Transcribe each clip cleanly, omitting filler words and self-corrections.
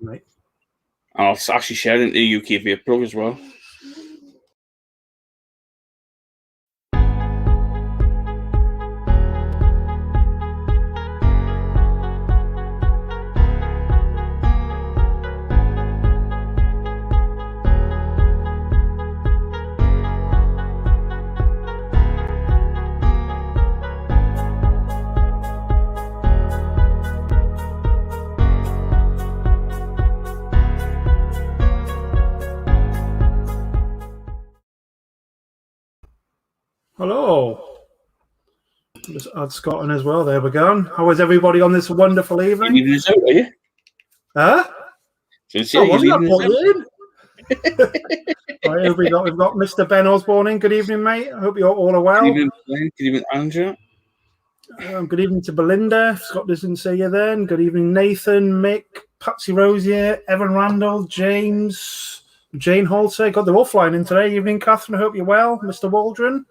Right. And I'll actually share it into the UK Vape blog as well. Hello. Just add Scott in as well. There we go. How is everybody on this wonderful evening? You leaving us out, are you? Huh? So I wasn't leaving us out? in. Right, we've got Mr. Ben Osborne in. Good evening, mate. I hope you're all are well. Good evening, Glenn. Good evening, Andrew. Good evening to Belinda. Scott doesn't say you then. Good evening, Nathan, Mick, Patsy Rosier, Evan Randall, James, Jane Halter. God, they're all flying in today. Evening, Catherine. I hope you're well. Mr. Waldron.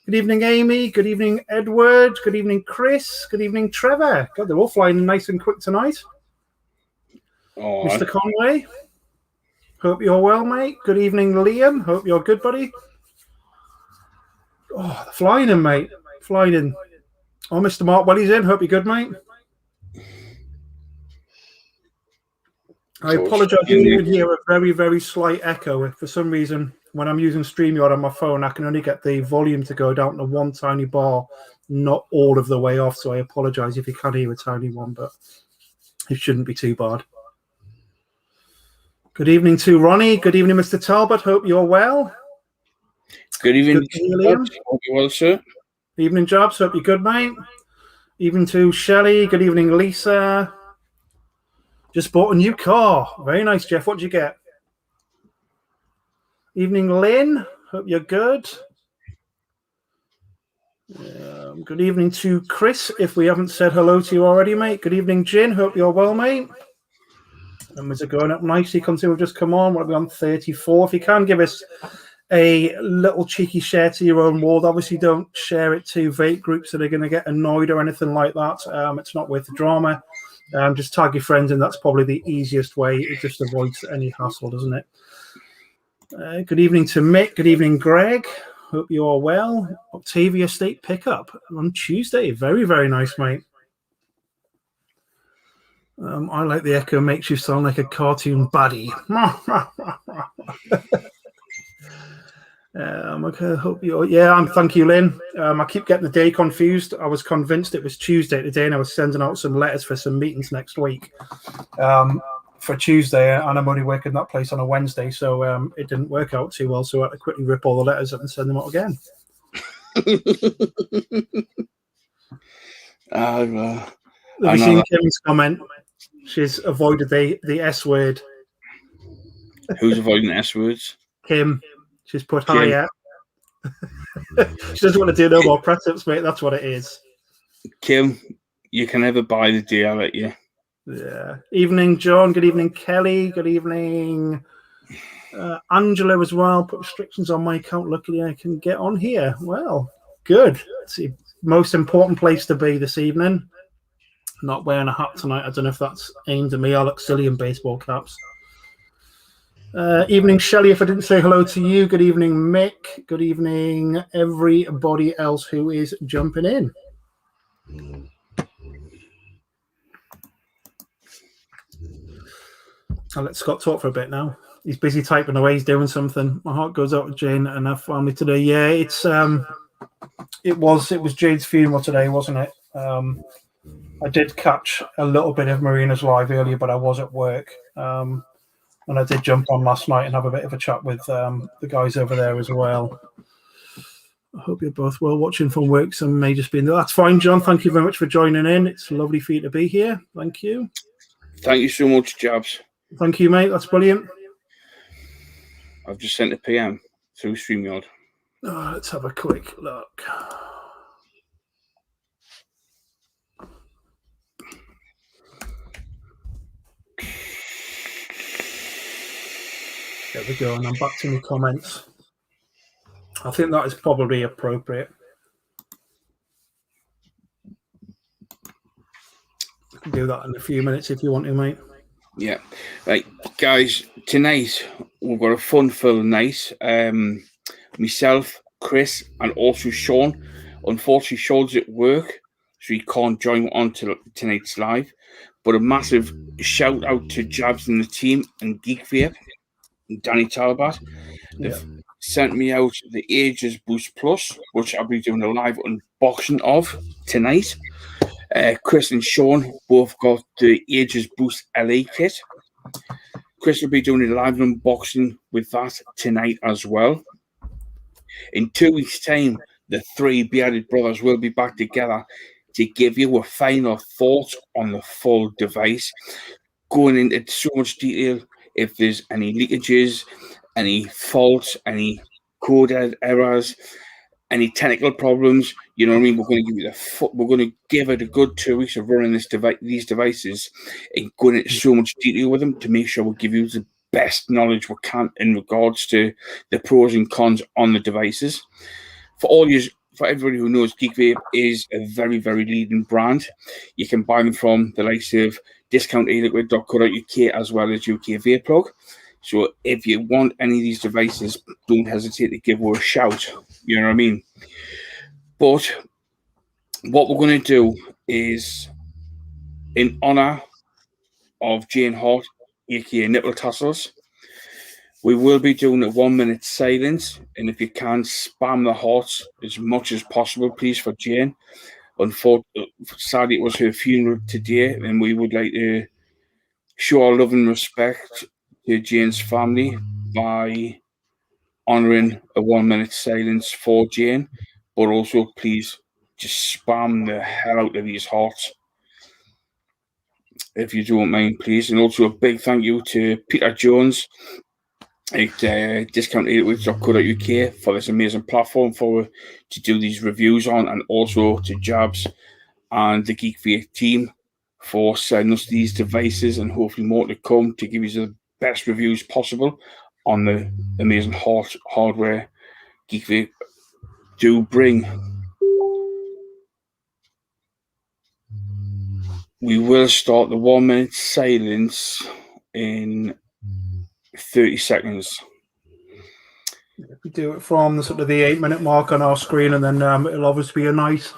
Good evening, Amy. Good evening, Edward. Good evening, Chris. Good evening, Trevor. God, they're all flying in nice and quick tonight. Oh, Mr. Conway. Hope you're well, mate. Good evening, Liam. Hope you're good, buddy. Oh, they're flying in, mate. Flying in. Oh, Mr. Mark Welly's in. Hope you're good, mate. I apologise if you can hear a very, very slight echo. For some reason, when I'm using StreamYard on my phone, I can only get the volume to go down to one tiny bar, not all of the way off. So I apologise if you can hear a tiny one, but it shouldn't be too bad. Good evening to Ronnie. Good evening, Mr. Talbot. Hope you're well. Good evening, Liam. Hope you're well, sir. Evening, Jobs. Hope you're good, mate. Evening to Shelley. Good evening, Lisa. Just bought a new car. Very nice, Jeff. What did you get? Evening, Lynn. Hope you're good. Good evening to Chris, if we haven't said hello to you already, mate. Good evening, Jin. Hope you're well, mate. Numbers are going up nicely. Consider we've just come on. What are we on? 34. If you can give us a little cheeky share to your own world. Obviously, don't share it to vape groups that are going to get annoyed or anything like that. It's not worth the drama. Just tag your friends, and that's probably the easiest way. It just avoids any hassle, doesn't it? Good evening to Mick. Good evening, Greg. Hope you are well. Octavia State pickup on Tuesday. Very, very nice, mate. I like the echo. Makes you sound like a cartoon baddie. Okay, hope you. Yeah, thank you, Lynn. I keep getting the day confused. I was convinced it was Tuesday today, and I was sending out some letters for some meetings next week for Tuesday, and I'm only working that place on a Wednesday, so it didn't work out too well. So I had to quickly rip all the letters up and send them out again. Have you seen Kim's comment? She's avoided the S word. Who's avoiding S words? Kim. She's put higher. She doesn't want to do no more press-ups, mate. That's what it is. Kim, you can never buy the deal, I let you. Yeah. Evening, John. Good evening, Kelly. Good evening, Angela as well. Put restrictions on my account. Luckily, I can get on here. Well, good. It's the most important place to be this evening. Not wearing a hat tonight. I don't know if that's aimed at me. I look silly in baseball caps. Evening, Shelley. If I didn't say hello to you, good evening, Mick. Good evening, everybody else who is jumping in. I'll let Scott talk for a bit now. He's busy typing away. He's doing something. My heart goes out to Jane and her family today. Yeah, it was Jane's funeral today, wasn't it? I did catch a little bit of Marina's live earlier, but I was at work. And I did jump on last night and have a bit of a chat with the guys over there as well. I hope you're both well watching from work. Some may just be in there. That's fine, John. Thank you very much for joining in. It's lovely for you to be here. Thank you. Thank you so much, Jabs. Thank you, mate. That's brilliant. I've just sent a PM through StreamYard. Oh, let's have a quick look. There we go, and I'm back to my comments. I think that is probably appropriate. I can do that in a few minutes if you want to, mate. Yeah. Right, guys, tonight we've got a fun-filled night. Myself, Chris, and also Sean. Unfortunately, Sean's at work, so he can't join on to tonight's live. But a massive shout out to Jabs and the team and Geek Vape and Danny Talbot. They've sent me out the Ages Boost Plus, which I'll be doing a live unboxing of tonight. Chris and Sean both got the Ages Boost LA kit. Chris will be doing a live unboxing with that tonight as well. In 2 weeks' time, the three bearded brothers will be back together to give you a final thought on the full device, going into so much detail if there's any leakages, any faults, any code errors, any technical problems. You know what I mean? We're going to give you we're going to give it a good 2 weeks of running these devices and going into so much detail with them to make sure we give you the best knowledge we can in regards to the pros and cons on the devices. For everybody who knows, Geek Vape is a very, very leading brand. You can buy them from the likes of discounteliquid.co.uk as well as UK Vape Plug. So if you want any of these devices, don't hesitate to give us a shout. You know what I mean? But what we're going to do is, in honour of Jane Hart, aka Nipple Tassels, we will be doing a 1 minute silence. And if you can, spam the hearts as much as possible, please, for Jane. Unfortunately, sadly, it was her funeral today, and we would like to show our love and respect to Jane's family by honouring a 1 minute silence for Jane, but also please just spam the hell out of these hearts if you don't mind, please. And also a big thank you to Peter Jones at discounteliquid.co.uk for this amazing platform to do these reviews on, and also to Jabs and the Geek Vape team for sending us these devices, and hopefully more to come to give you the best reviews possible on the amazing hardware Geek Vape do bring. We will start the 1 minute silence in 30 seconds. If we do it from the sort of the 8 minute mark on our screen, and then it'll obviously be a nice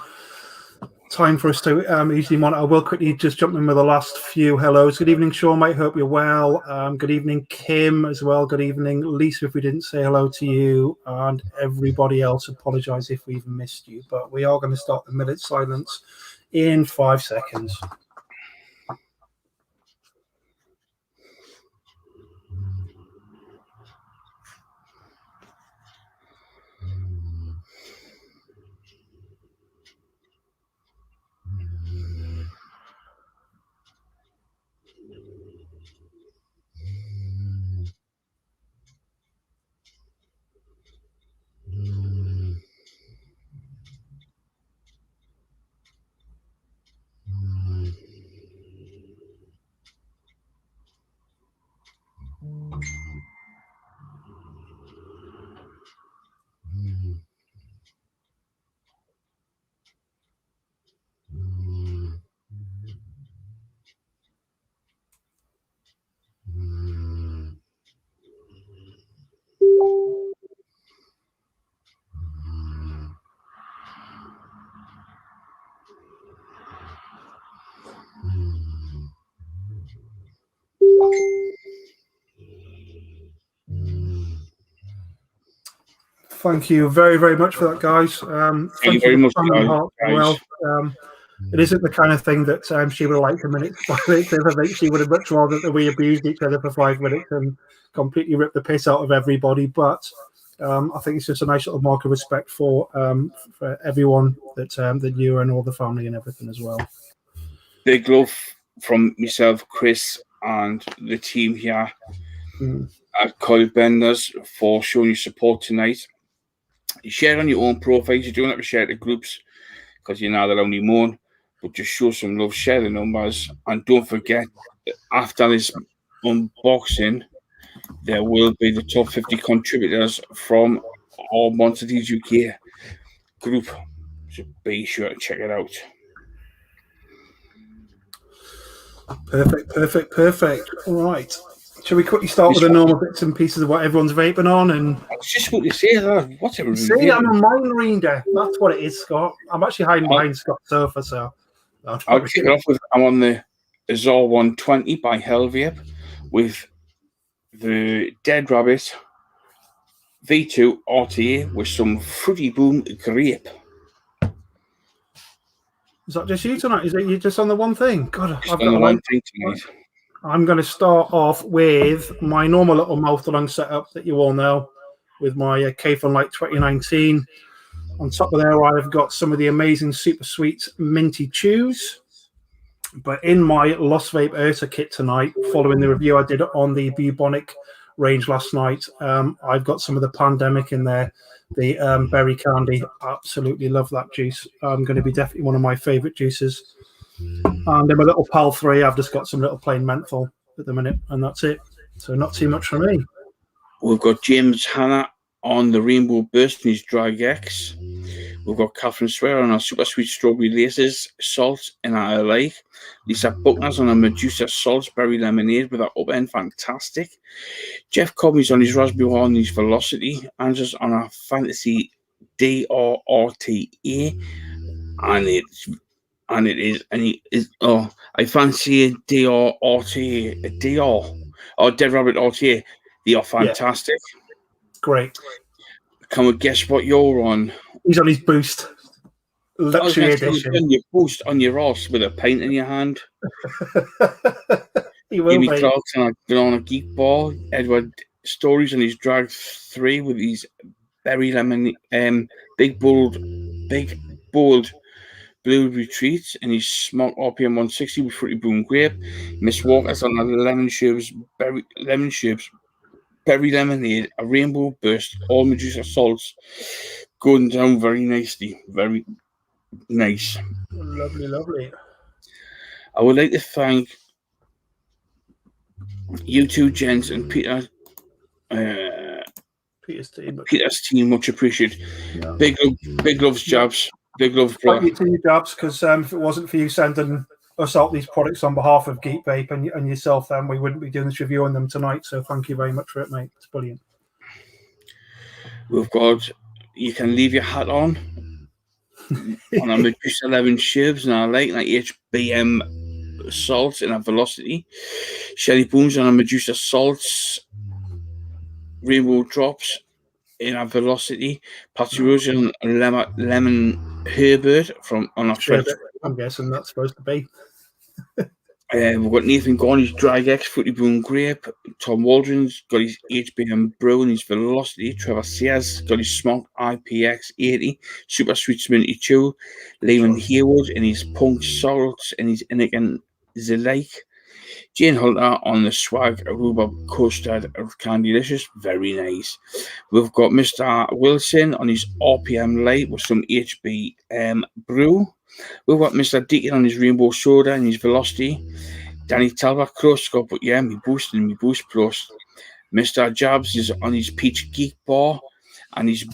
time for us to easily monitor. I will quickly just jump in with the last few hellos. Good evening, Sean, mate. Hope you're well. Good evening, Kim, as well. Good evening, Lisa, if we didn't say hello to you, and everybody else. Apologise if we've missed you, but we are going to start the minute silence in 5 seconds. Thank you very, very much for that, guys. Thank you very much, guys. Well, it isn't the kind of thing that she would have liked a minute. I think she would have much rather that we abused each other for 5 minutes and completely ripped the piss out of everybody. But I think it's just a nice little mark of respect for everyone that you and all the family and everything as well. Big love from myself, Chris, and the team here at Coil Benders for showing your support tonight. You share on your own profiles. You don't have to share the groups because you're not allowed anymore. But just show some love, share the numbers, and don't forget, after this unboxing, there will be the top 50 contributors from our Monsters UK group. So be sure to check it out. Perfect. All right. Shall we quickly start with the normal bits and pieces of what everyone's vaping on? And I was just about to say that. What's a see, I'm a mind reader. That's what it is, Scott. I'm actually hiding behind Scott's sofa, so I'll kick it off with I'm on the Azor 120 by Hell Vape with the Dead Rabbit V2 RTA with some Fruity Boom Grape. Is that just you tonight? Is it you just on the one thing? God, Just on the one thing tonight. I'm going to start off with my normal little mouth-along setup that you all know, with my K-Fun Light 2019. On top of there, I've got some of the amazing Super Sweets Minty Chews. But in my Lost Vape Ursa kit tonight, following the review I did on the Bubonic range last night, I've got some of the Pandemic in there. The berry candy. Absolutely love that juice. Going to be definitely one of my favorite juices. And in my little PAL 3, I've just got some little plain menthol at the minute, and that's it. So not too much for me. We've got James Hanna on the Rainbow Burst in his Drag X. We've got Catherine Swear on our Super Sweet Strawberry Laces, Salt, and I like. Lisa Buckner's on a Medusa Salt Berry Lemonade with that up end, fantastic. Jeff Cobby's on his Raspberry Horn, his Velocity. Andrew's on our Fantasy DRRTA, I fancy a DRRTA, a DR, or Dead Rabbit RTA. They are fantastic. Yeah. Great. Can we guess what you're on? He's on his Boost. Luxury edition. Your Boost on your arse with a pint in your hand. Jimmy Clarkson on a Geek Ball. Edward Stories on his Drag 3 with his berry lemon, big bold blue retreats and his Smoke RPM 160 with Fruity Boom Grape. Miss Walker's on a Lemon Sherbs Berry Lemonade, a Rainbow Burst, all Medusa salts, going down very nicely. Very nice. Lovely. I would like to thank you two gents and Peter's team, much appreciated. Yeah. Big loves, Jabs. Big love, bro. Thank you to you, Jabs, because if it wasn't for you sending us out these products on behalf of Geek Vape and yourself, then we wouldn't be doing this review on them tonight. So thank you very much for it, mate. It's brilliant. We've got, you can leave your hat on a Medusa 11 Sherbs and I like HBM Salts and a Velocity. Shelly Booms on a Medusa Salts, Rainbow Drops in a Velocity. Patsy Rose on a Lemon Herbert on a French. I'm guessing that's supposed to be. We've got Nathan Gorney's Drag X, Fruity Boom Grape. Tom Waldron's got his HBM Brew and his Velocity. Trevor Sears got his Smoke IPX 80, Super Sweet Minty Chew. Lehman Haywood and his Punk Salts and his Inican Zilake. Jane Hunter on the Swag Aruba Custard Candylicious, very nice. We've got Mr. Wilson on his RPM Light with some HBM Brew. We've got Mr. Deacon on his Rainbow Soda and his Velocity. Danny Talbot, Close Scott, but yeah, me Boost and me Boost Plus. Mr. Jabs is on his Peach Geek Bar and his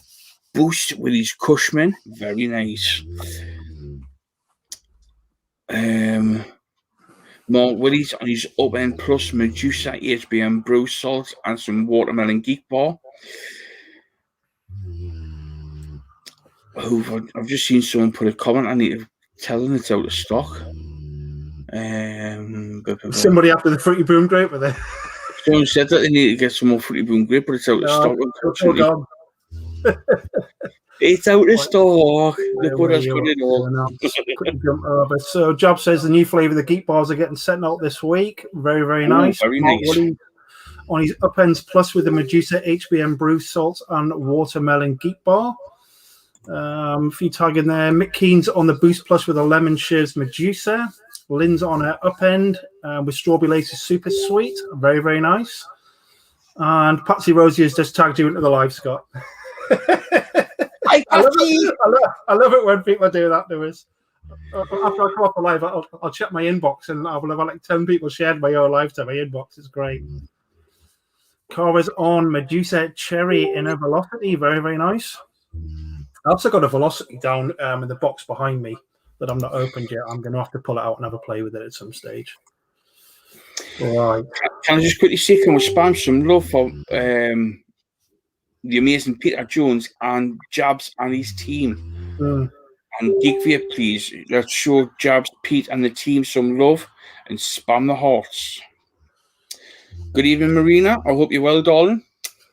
Boost with his Cushman, very nice. Mark Willis on his Up End Plus Medusa HBM Brew Salt and some Watermelon Geek Bar. I've just seen someone put a comment. I need to tell them it's out of stock. Somebody after the Fruity Boom Grape, were they? Someone said that they need to get some more Fruity Boom Grape, but it's out of stock. Unfortunately. It's out of stock. Look what has got it all. So, Job says the new flavour, the Geek Bars, are getting sent out this week. Very, very nice. Very nice. On his Upends Plus with the Medusa HBM Brew Salt and Watermelon Geek Bar. A few tag in there. Mick Keen's on the Boost Plus with a Lemon Shears Medusa. Lynn's on her Upend with Strawberry Laces Super Sweet. Very, very nice. And Patsy Rosie has just tagged you into the live, Scott. I love it when people do that to us. After I come off the live, I'll check my inbox and I'll have like 10 people shared my own live to my inbox. It's great. Cara's on Medusa Cherry in a Velocity. Very, very nice. I also got a Velocity down in the box behind me that I'm not opened yet. I'm going to have to pull it out and have a play with it at some stage. Right. Can I just quickly say, can we spam some love for the amazing Peter Jones and Jabs and his team? And Geek Vape, please. Let's show Jabs, Pete, and the team some love and spam the hearts. Good evening, Marina. I hope you're well, darling.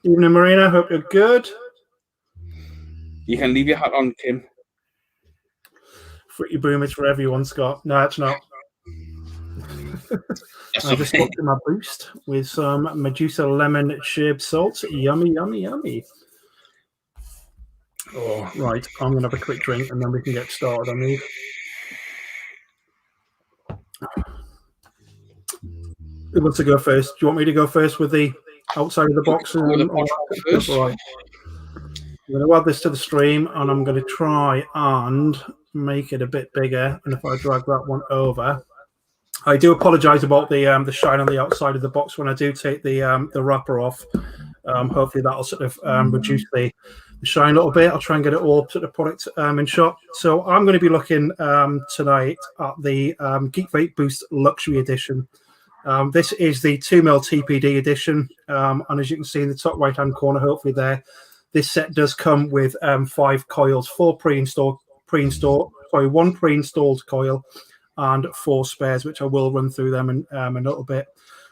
Evening, Marina. Hope you're good. You can leave your hat on, Kim. Fruity Boom, it's for everyone, Scott. No, it's not. I just got to my boost with some Medusa lemon shaved salt. Yummy, yummy, yummy. Oh, right. I'm going to have a quick drink and then we can get started on these. Who wants to go first? Do you want me to go first with the outside of the box? Right. I'm going to add this to the stream and I'm going to try and make it a bit bigger. And if I drag that one over, I do apologise about the shine on the outside of the box when I do take the wrapper off. Hopefully that'll sort of reduce the shine a little bit. I'll try and get it all sort of product in shot. So I'm going to be looking tonight at the Geek Vape Boost Luxury Edition. This is the 2mm TPD edition, and as you can see in the top right hand corner, hopefully there, this set does come with 5 coils, 4 one pre-installed coil and 4 spares, which I will run through them in a little bit.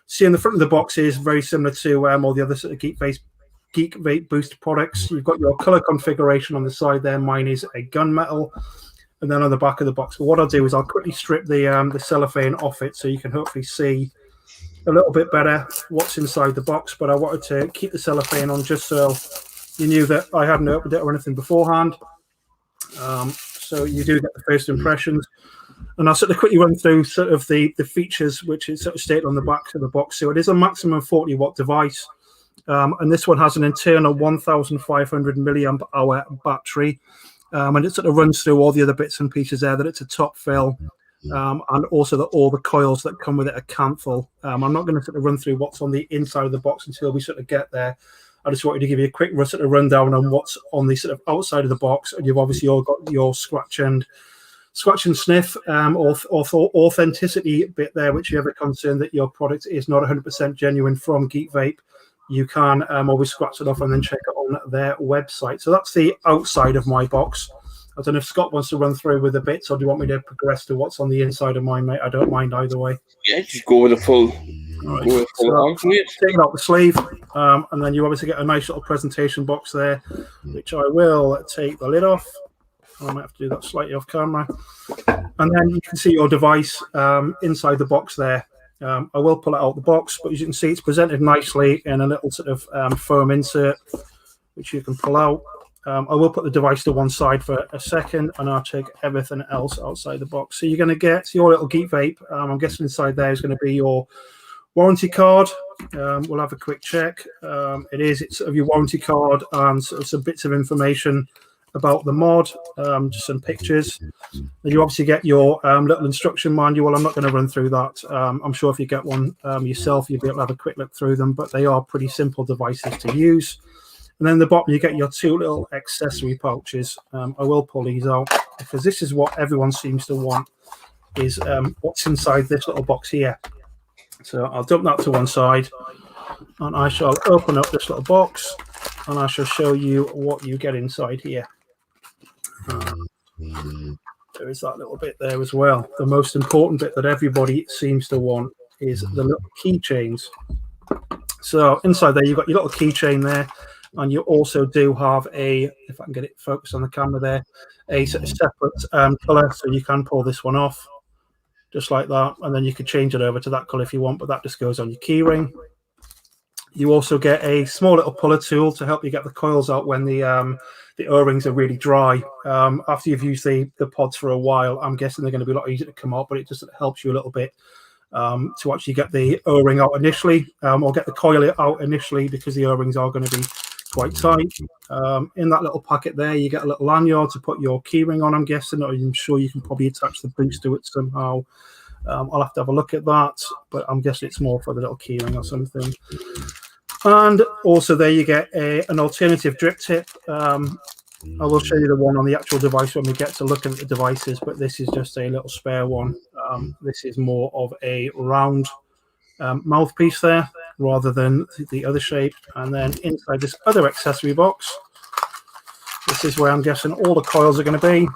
See, in the front of the box is very similar to all the other sort of Geek Vape Boost products. You've got your color configuration on the side there. Mine is a gunmetal. And then on the back of the box, but what I'll do is I'll quickly strip the cellophane off it so you can hopefully see a little bit better what's inside the box. But I wanted to keep the cellophane on just so you knew that I hadn't opened it or anything beforehand. So you do get the first impressions. And I'll sort of quickly run through sort of the features which is sort of stated on the back of the box. So it is a maximum 40-watt device. And this one has an internal 1,500 milliamp hour battery. And it sort of runs through all the other bits and pieces there, that it's a top fill. And also that all the coils that come with it are canthal. I'm not going to sort of run through what's on the inside of the box until we sort of get there. I just wanted to give you a quick sort of rundown on what's on the sort of outside of the box. And you've obviously all got your scratch and sniff authenticity bit there, which you ever concerned that your product is not 100% genuine from Geek Vape. You can always scratch it off and then check it on their website. So that's the outside of my box. I don't know if Scott wants to run through with the bits, or do you want me to progress to what's on the inside of mine, mate? I don't mind either way. Yeah, just go with the full. Right. So, taking out the sleeve, and then you obviously get a nice little presentation box there, which I will take the lid off. I might have to do that slightly off camera. And then you can see your device inside the box there. I will pull it out the box, but as you can see, it's presented nicely in a little sort of foam insert, which you can pull out. I will put the device to one side for a second, and I'll take everything else outside the box. So you're going to get your little Geek Vape. I'm guessing inside there is going to be your warranty card. We'll have a quick check. It's sort of your warranty card and sort of some bits of information about the mod, just some pictures. And you obviously get your little instruction manual. I'm not going to run through that. I'm sure if you get one yourself, you'll be able to have a quick look through them, but they are pretty simple devices to use. And then at the bottom, you get your 2 little accessory pouches. I will pull these out because this is what everyone seems to want, is what's inside this little box here. So I'll dump that to one side, and I shall open up this little box, and I shall show you what you get inside here. There is that little bit there as well. The most important bit that everybody seems to want is the little keychains. So inside there, you've got your little keychain there, and you also do have a, if I can get it focused on the camera there, a sort of separate color, so you can pull this one off just like that, and then you could change it over to that color if you want, but that just goes on your key ring. You also get a small little puller tool to help you get the coils out when the O-rings are really dry. After you've used the pods for a while, I'm guessing they're going to be a lot easier to come out, but it just helps you a little bit to actually get the O-ring out initially, or get the coil out initially, because the O-rings are going to be quite tight. In that little packet there, you get a little lanyard to put your key ring on, I'm guessing, or I'm sure you can probably attach the boost to it somehow. I'll have to have a look at that, but I'm guessing it's more for the little key ring or something. And also there you get an alternative drip tip. I will show you the one on the actual device when we get to looking at the devices, but this is just a little spare one. This is more of a round mouthpiece there rather than the other shape. And then inside this other accessory box, this is where I'm guessing all the coils are going to be.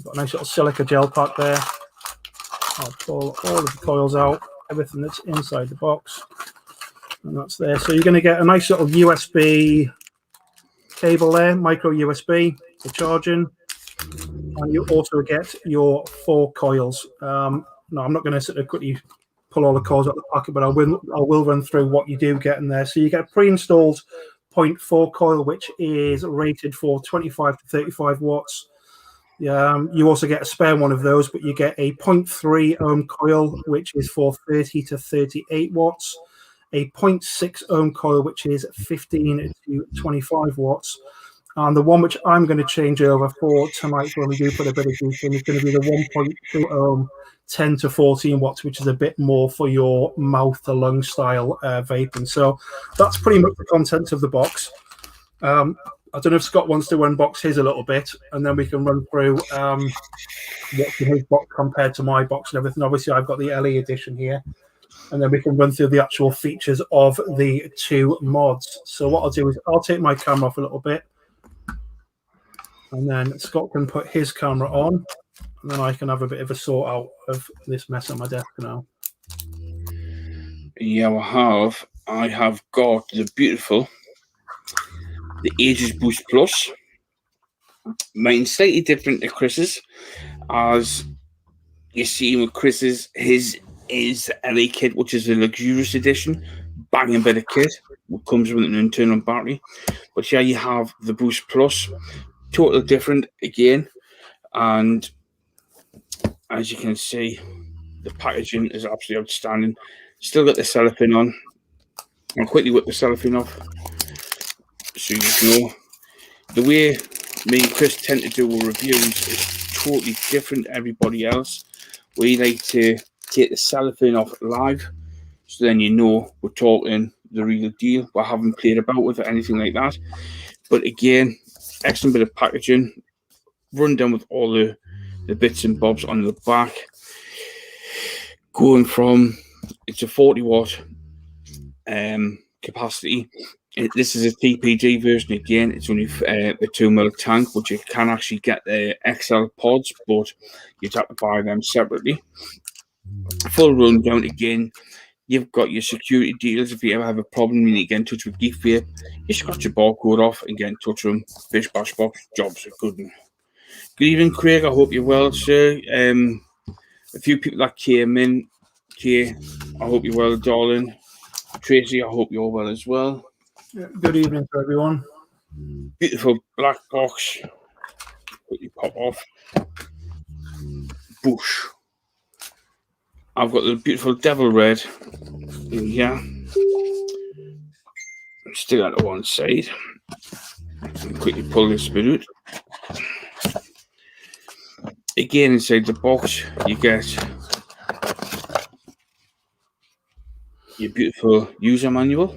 Got a nice little silica gel pack there. I'll pull all of the coils out, everything that's inside the box, and that's there. So you're going to get a nice little USB cable there, micro USB for charging, and you also get your 4 coils. No, I'm not going to sit there quickly pull all the coils out of the packet, but I will run through what you do get in there. So you get a pre-installed 0.4 coil, which is rated for 25 to 35 watts. You also get a spare one of those, but you get a 0.3 ohm coil, which is for 30 to 38 watts, a 0.6 ohm coil, which is 15 to 25 watts. And the one which I'm going to change over for tonight when we do put a bit of juice in is going to be the 1.2 ohm, 10 to 14 watts, which is a bit more for your mouth to lung style vaping. So that's pretty much the contents of the box. I don't know if Scott wants to unbox his a little bit, and then we can run through what's in his box compared to my box and everything. Obviously, I've got the LE edition here, and then we can run through the actual features of the 2 mods. So what I'll do is I'll take my camera off a little bit, and then Scott can put his camera on, and then I can have a bit of a sort out of this mess on my desk now. Yeah, I have got the beautiful, the Ages Boost Plus. Mine's slightly different to Chris's, as you see with Chris's, his is LA kit, which is a luxurious edition, banging bit of kit. It comes with an internal battery. But here you have the Boost Plus, totally different again. And as you can see, the packaging is absolutely outstanding. Still got the cellophane on. I'll quickly whip the cellophane off, so you know. The way me and Chris tend to do our reviews is totally different to everybody else. We like to take the cellophane off live, so then you know we're talking the real deal. We haven't played about with it or anything like that. But again, excellent bit of packaging, run down with all the bits and bobs on the back. Going from, it's a 40 watt capacity. This is a TPG version again. It's only a 2mm tank, which you can actually get the XL pods, but you'd have to buy them separately. Full rundown again. You've got your security details. If you ever have a problem, you need to get in touch with Geek Vape. You scratch your barcode off and get in touch with them. Bish bash box, jobs are good. Good evening, Craig. I hope you're well, sir. A few people that came in. Kay, I hope you're well, darling. Tracy, I hope you're well as well. Good evening to everyone. Beautiful black box. Quickly pop off. Bush. I've got the beautiful devil red in here. Still out to one side. Quickly pull this bit out. Again, inside the box, you get your beautiful user manual.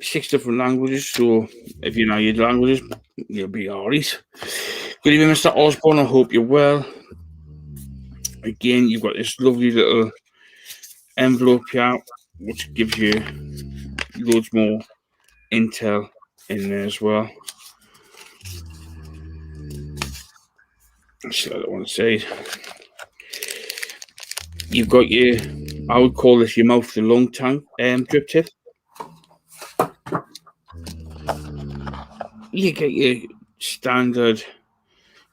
6 different languages, so if you know your languages, you'll be alright. Good evening, Mr. Osborne. I hope you're well. Again, you've got this lovely little envelope here, which gives you loads more intel in there as well. So I don't want to say. You've got your, I would call this your mouth to lung tank drip tip. You get your standard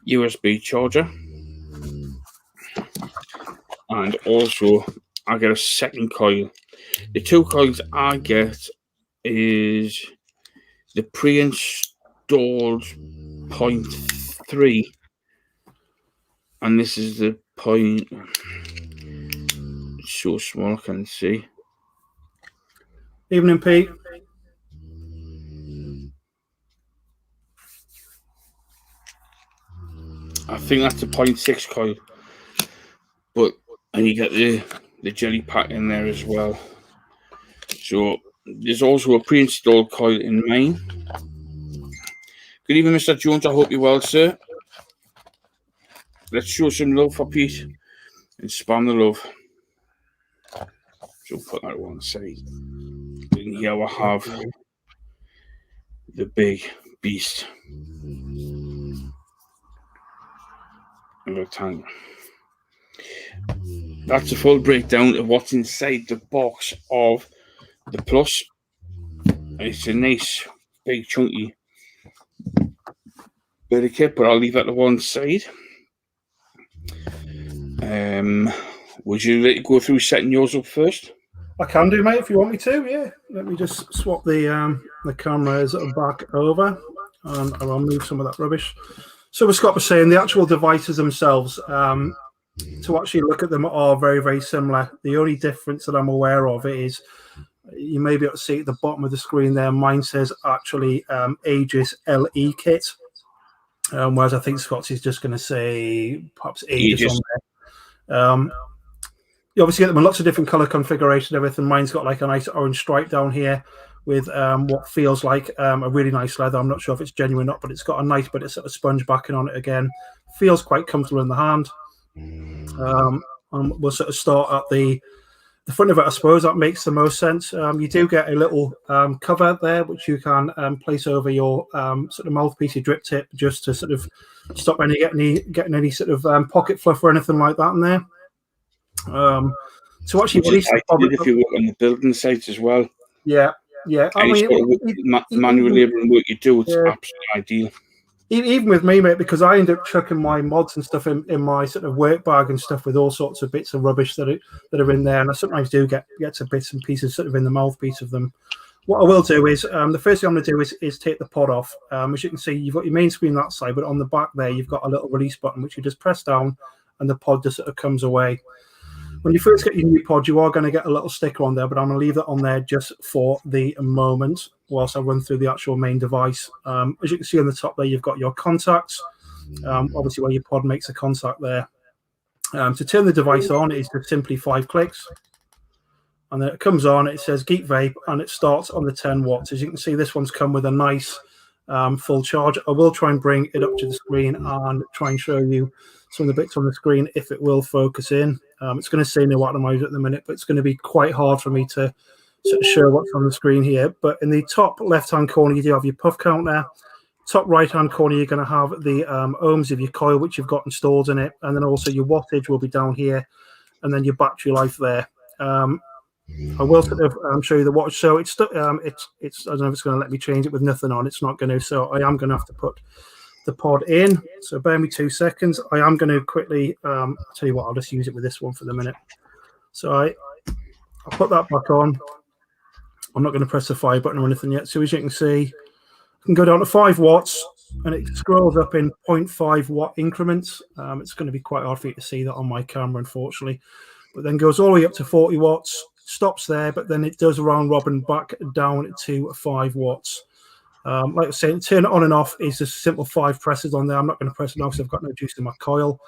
USB charger, and also I get a second coil. The 2 coils I get is the pre-installed 0.3, and this is the point. It's so small I can't see. Evening, Pete. I think that's a 0.6 coil, but and you get the jelly pack in there as well. So there's also a pre-installed coil in mine. Good evening, Mr. Jones. I hope you're well, sir. Let's show some love for Pete. and spam the love. So put that one side. In here we have the big beast of a tank. That's a full breakdown of what's inside the box of the Plus. And it's a nice, big, chunky bit of kit, but I'll leave that to one side. Would you like to go through setting yours up first? I can do, mate, if you want me to. Yeah. Let me just swap the cameras back over, and I'll move some of that rubbish. So, as Scott was saying, the actual devices themselves, to actually look at them, are very, very similar. The only difference that I'm aware of is you may be able to see at the bottom of the screen there. Mine says actually Aegis LE kit, whereas I think Scott's is just going to say perhaps Aegis on there. You obviously get them in lots of different color configuration, everything. Mine's got like a nice orange stripe down here with what feels like a really nice leather. I'm not sure if it's genuine or not, but it's got a nice bit of sort of sponge backing on it again. Feels quite comfortable in the hand. We'll sort of start at the front of it, I suppose. That makes the most sense. You do get a little cover there, which you can place over your sort of mouthpiece, your drip tip, just to sort of stop getting any sort of pocket fluff or anything like that in there. So actually, if you work on the building sites as well, yeah. I mean, manual labor and work you do, it's absolutely ideal. Even with me, mate, because I end up chucking my mods and stuff in my sort of work bag and stuff with all sorts of bits of rubbish that are in there, and I sometimes do get to bits and pieces sort of in the mouthpiece of them. What I will do is the first thing I'm going to do is take the pod off. As you can see, you've got your main screen that side, but on the back there, you've got a little release button which you just press down, and the pod just sort of comes away. When you first get your new pod, you are going to get a little sticker on there, but I'm going to leave that on there just for the moment whilst I run through the actual main device. As you can see on the top there, you've got your contacts, obviously where your pod makes a contact there. To turn the device on, it's just simply 5 clicks. And then it comes on, it says Geek Vape, and it starts on the 10 watts. As you can see, this one's come with a nice full charge. I will try and bring it up to the screen and try and show you some of the bits on the screen if it will focus in. It's going to say no atomizer at the minute, but it's going to be quite hard for me to sort of show what's on the screen here. But in the top left-hand corner, you do have your puff count there. Top right-hand corner, you're going to have the ohms of your coil, which you've got installed in it. And then also your wattage will be down here. And then your battery life there. I will sort of show you the watch. So it's I don't know if it's going to let me change it with nothing on. It's not going to. So I am going to have to put the pod in. So bear me 2 seconds. I am going to quickly, I'll tell you what, I'll just use it with this one for the minute. So I'll put that back on. I'm not going to press the fire button or anything yet. So as you can see, I can go down to 5 watts and it scrolls up in 0.5 watt increments. It's going to be quite hard for you to see that on my camera, unfortunately. But then goes all the way up to 40 watts, stops there, but then it does round robin back down to 5 watts. Like I was saying, turn it on and off is just simple 5 presses on there. I'm not going to press it now because I've got no juice in my coil.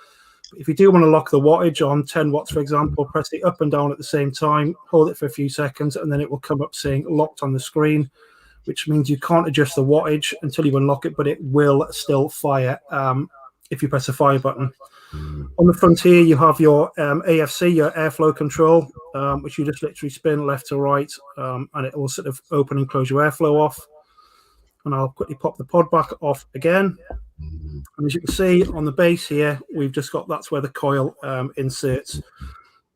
But if you do want to lock the wattage on 10 watts, for example, press it up and down at the same time, hold it for a few seconds, and then it will come up saying locked on the screen, which means you can't adjust the wattage until you unlock it, but it will still fire if you press the fire button. On the front here, you have your AFC, your airflow control, which you just literally spin left to right, and it will sort of open and close your airflow off. And I'll quickly pop the pod back off again. And as you can see on the base here, we've just got, that's where the coil inserts.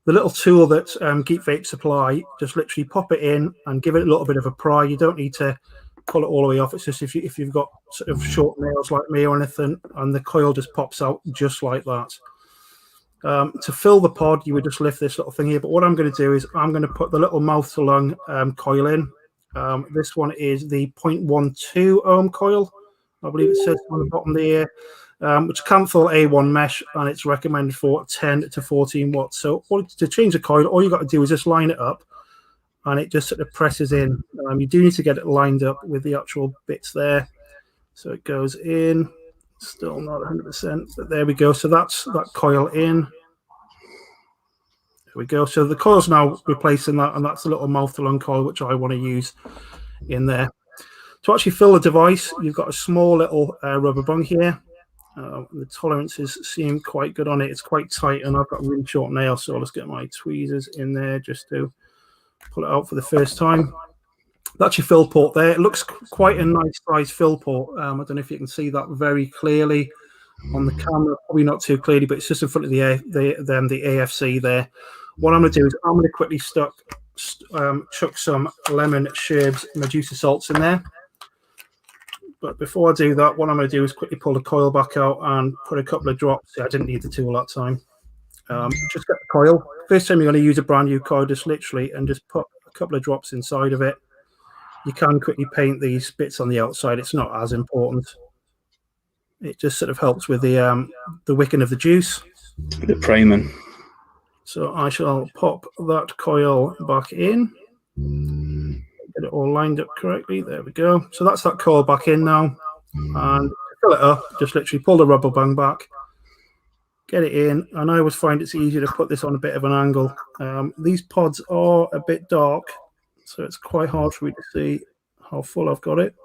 The little tool that Geek Vape supply, just literally pop it in and give it a little bit of a pry. You don't need to pull it all the way off. It's just if you've got sort of short nails like me or anything, and the coil just pops out just like that. To fill the pod, you would just lift this little thing here. But what I'm going to do is I'm going to put the little mouth to lung coil in. This one is the 0.12 ohm coil, I believe it says on the bottom there, which can fill A1 mesh, and it's recommended for 10 to 14 watts. So to change the coil, all you got to do is just line it up, and it just sort of presses in. You do need to get it lined up with the actual bits there. So it goes in, still not 100%, but there we go. So that's that coil in. There we go. So the coil's now replacing that, and that's the little mouth to lung coil, which I want to use in there. To actually fill the device, you've got a small little rubber bung here. The tolerances seem quite good on it. It's quite tight, and I've got really short nails, so let's get my tweezers in there just to pull it out for the first time. That's your fill port there. It looks quite a nice size fill port. I don't know if you can see that very clearly on the camera, probably not too clearly, but it's just in front of the AFC there. What I'm going to do is I'm going to quickly chuck some lemon sherbs Medusa salts in there. But before I do that, what I'm going to do is quickly pull the coil back out and put a couple of drops. I didn't need the tool that time. Just get the coil. First time you're going to use a brand new coil, just literally, and just put a couple of drops inside of it. You can quickly paint these bits on the outside. It's not as important. It just sort of helps with the wicking of the juice. The priming. So I shall pop that coil back in. Get it all lined up correctly. There we go. So that's that coil back in now. And to fill it up, just literally pull the rubber bung back, get it in. And I always find it's easier to put this on a bit of an angle. These pods are a bit dark, so it's quite hard for me to see how full I've got it.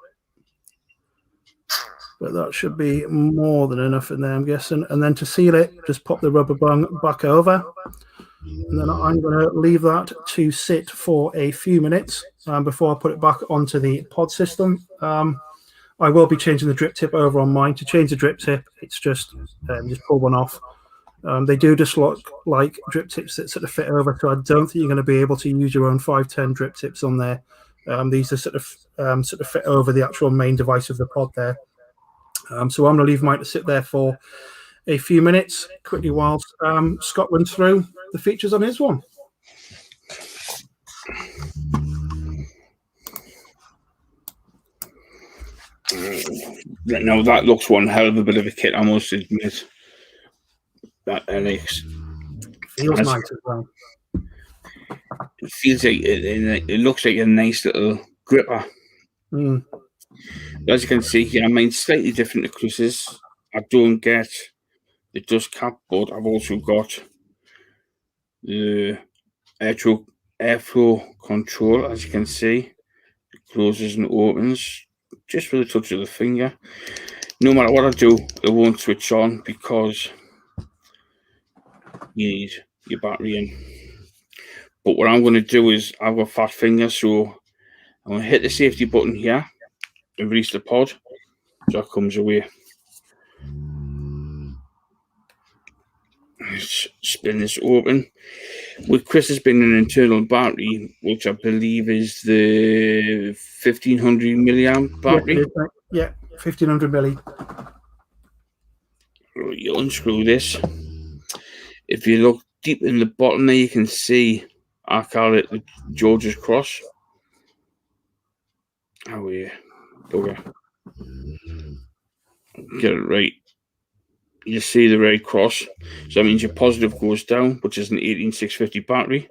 But that should be more than enough in there, I'm guessing. And then to seal it, just pop the rubber bung back over. And then I'm going to leave that to sit for a few minutes before I put it back onto the pod system. I will be changing the drip tip over on mine. To change the drip tip, it's just pull one off. They do just look like drip tips that sort of fit over, so I don't think you're going to be able to use your own 510 drip tips on there. These are sort of fit over the actual main device of the pod there. So I'm going to leave mine to sit there for a few minutes, quickly, whilst Scott runs through the features on his one. Now that looks one hell of a bit of a kit, I must admit. That Alex feels nice as well. It feels like it looks like a nice little gripper. As you can see here, mine's slightly different to Chris's. I don't get the dust cap, but I've also got the airflow control. As you can see, it closes and opens just with a touch of the finger. No matter what I do, it won't switch on because you need your battery in. But what I'm going to do is, I've got fat fingers, so I'm going to hit the safety button here and release the pod, so it comes away. Let's spin this open. With Chris has been an internal battery, which I believe is the 1500 milliamp battery. Yeah, 1500 milli. You unscrew this. If you look deep in the bottom there, you can see I call it the George's cross. Oh yeah, bugger. Get it right. You see the red cross, so that means your positive goes down, which is an 18650 battery.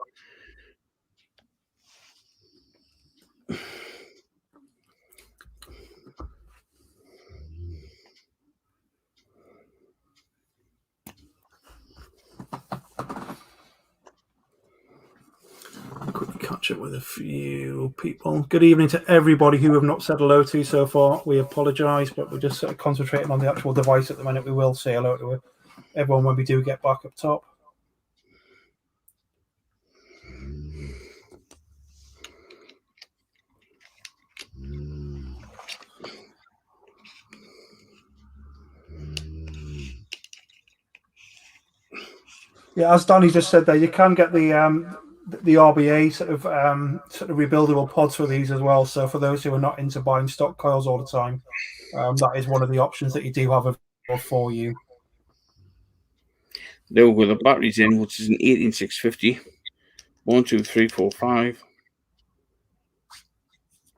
Quickly catch up with a few people. Good evening to everybody who have not said hello to so far. We apologise, but we're just sort of concentrating on the actual device at the minute. We will say hello to everyone when we do get back up top. Yeah, as Danny just said there, you can get the RBA sort of rebuildable pods for these as well. So for those who are not into buying stock coils all the time, that is one of the options that you do have available for you. There we go, the batteries in, which is an 18650. 1, 2, 3, 4, 5.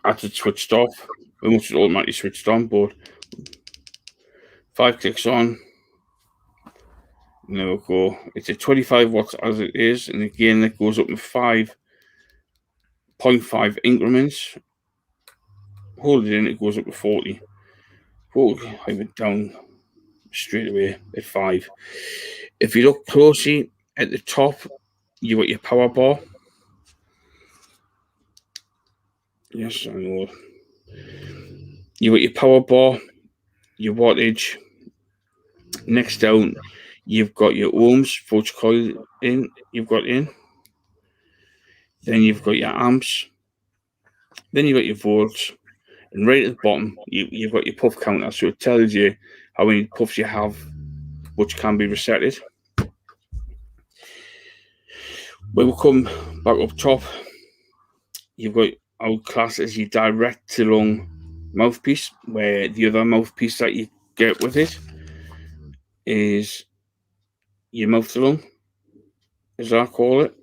That's it switched off. Once it's automatically switched on, but 5 clicks on. And there we go. It's a 25 watts as it is, and again it goes up in 5.5 increments. Hold it in, it goes up to 40. I went down straight away at 5. If you look closely at the top, you got your power bar. Yes, I know. You got your power bar, your wattage, Next down, you've got your ohms, volts coil in. You've got in. Then you've got your amps. Then you've got your volts. And right at the bottom, you've got your puff counter. So it tells you how many puffs you have, which can be resetted. When we come back up top, you've got our class as your direct to lung mouthpiece, where the other mouthpiece that you get with it is your mouth to lung, as I call it.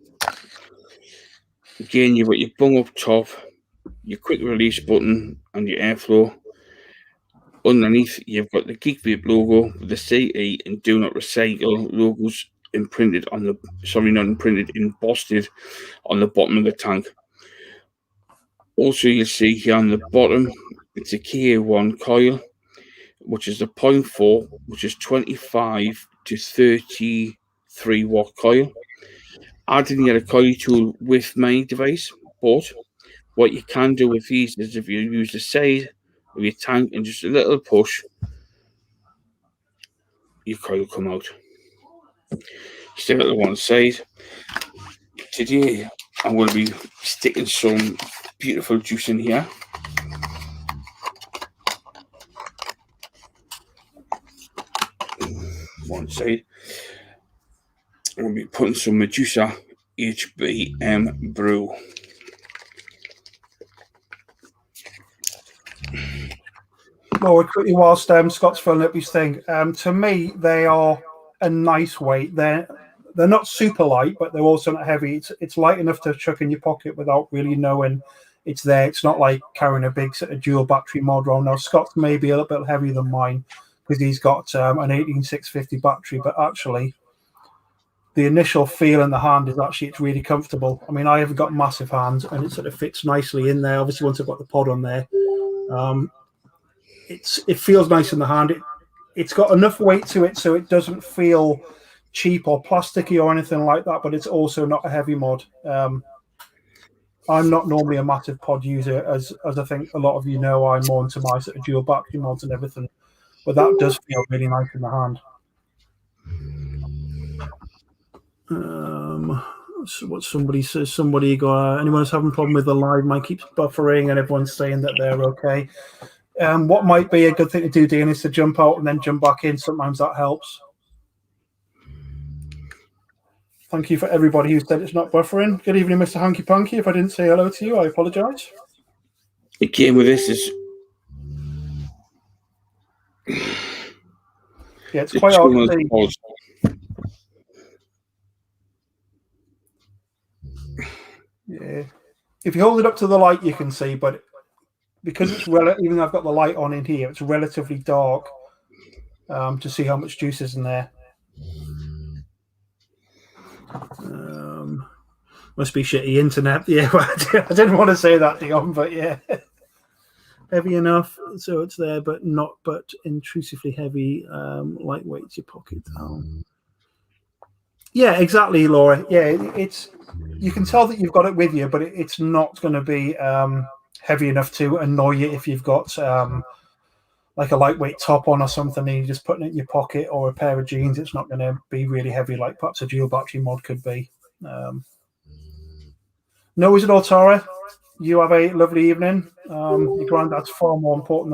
Again, you've got your bung up top, your quick release button, and your airflow. Underneath, you've got the Geek Vape logo with the CE and Do Not Recycle logos imprinted on the, not imprinted, embossed on the bottom of the tank. Also, you'll see here on the bottom, it's a KA1 coil, which is the 0.4, which is 25 to 33 watt coil. I didn't get a coil tool with my device, but what you can do with these is if you use the side of your tank and just a little push, your coil will come out. Stick it to one side. Today, I'm going to be sticking some beautiful juice in here. One side. I'm going to be putting some Medusa HBM brew. Well, quickly, whilst Scott's filling up his thing, to me, they are a nice weight. They're not super light, but they're also not heavy. It's light enough to chuck in your pocket without really knowing it's there. It's not like carrying a big sort of dual battery mod ROM. Now, Scott's maybe a little bit heavier than mine because he's got an 18650 battery, but actually, the initial feel in the hand is actually it's really comfortable. I mean, I have got massive hands, and it sort of fits nicely in there. Obviously, once I've got the pod on there, it feels nice in the hand. It's got enough weight to it so it doesn't feel cheap or plasticky or anything like that, but it's also not a heavy mod. I'm not normally a massive pod user, as I think a lot of you know. I'm more into my sort of dual battery mods and everything, but that does feel really nice in the hand. So what somebody says, anyone else having a problem with the live mic keeps buffering and everyone's saying that they're okay. What might be a good thing to do, Dean, is to jump out and then jump back in. Sometimes that helps. Thank you for everybody who said it's not buffering. Good evening, Mr. Hanky Panky. If I didn't say hello to you, I apologise. It came with this is yeah, it's quite hard to see. Yeah, if you hold it up to the light, you can see, but because it's even though I've got the light on in here, it's relatively dark to see how much juice is in there. Must be shitty internet. Yeah, I didn't want to say that, Dion, but yeah, heavy enough so it's there, but not intrusively heavy. Lightweight, your pocket down. Yeah, exactly, Laura. Yeah, you can tell that you've got it with you, but it's not going to be heavy enough to annoy you if you've got like a lightweight top on or something and you're just putting it in your pocket, or a pair of jeans. It's not going to be really heavy like perhaps a dual battery mod could be. No, is it all, Tara? You have a lovely evening. Your granddad's far more important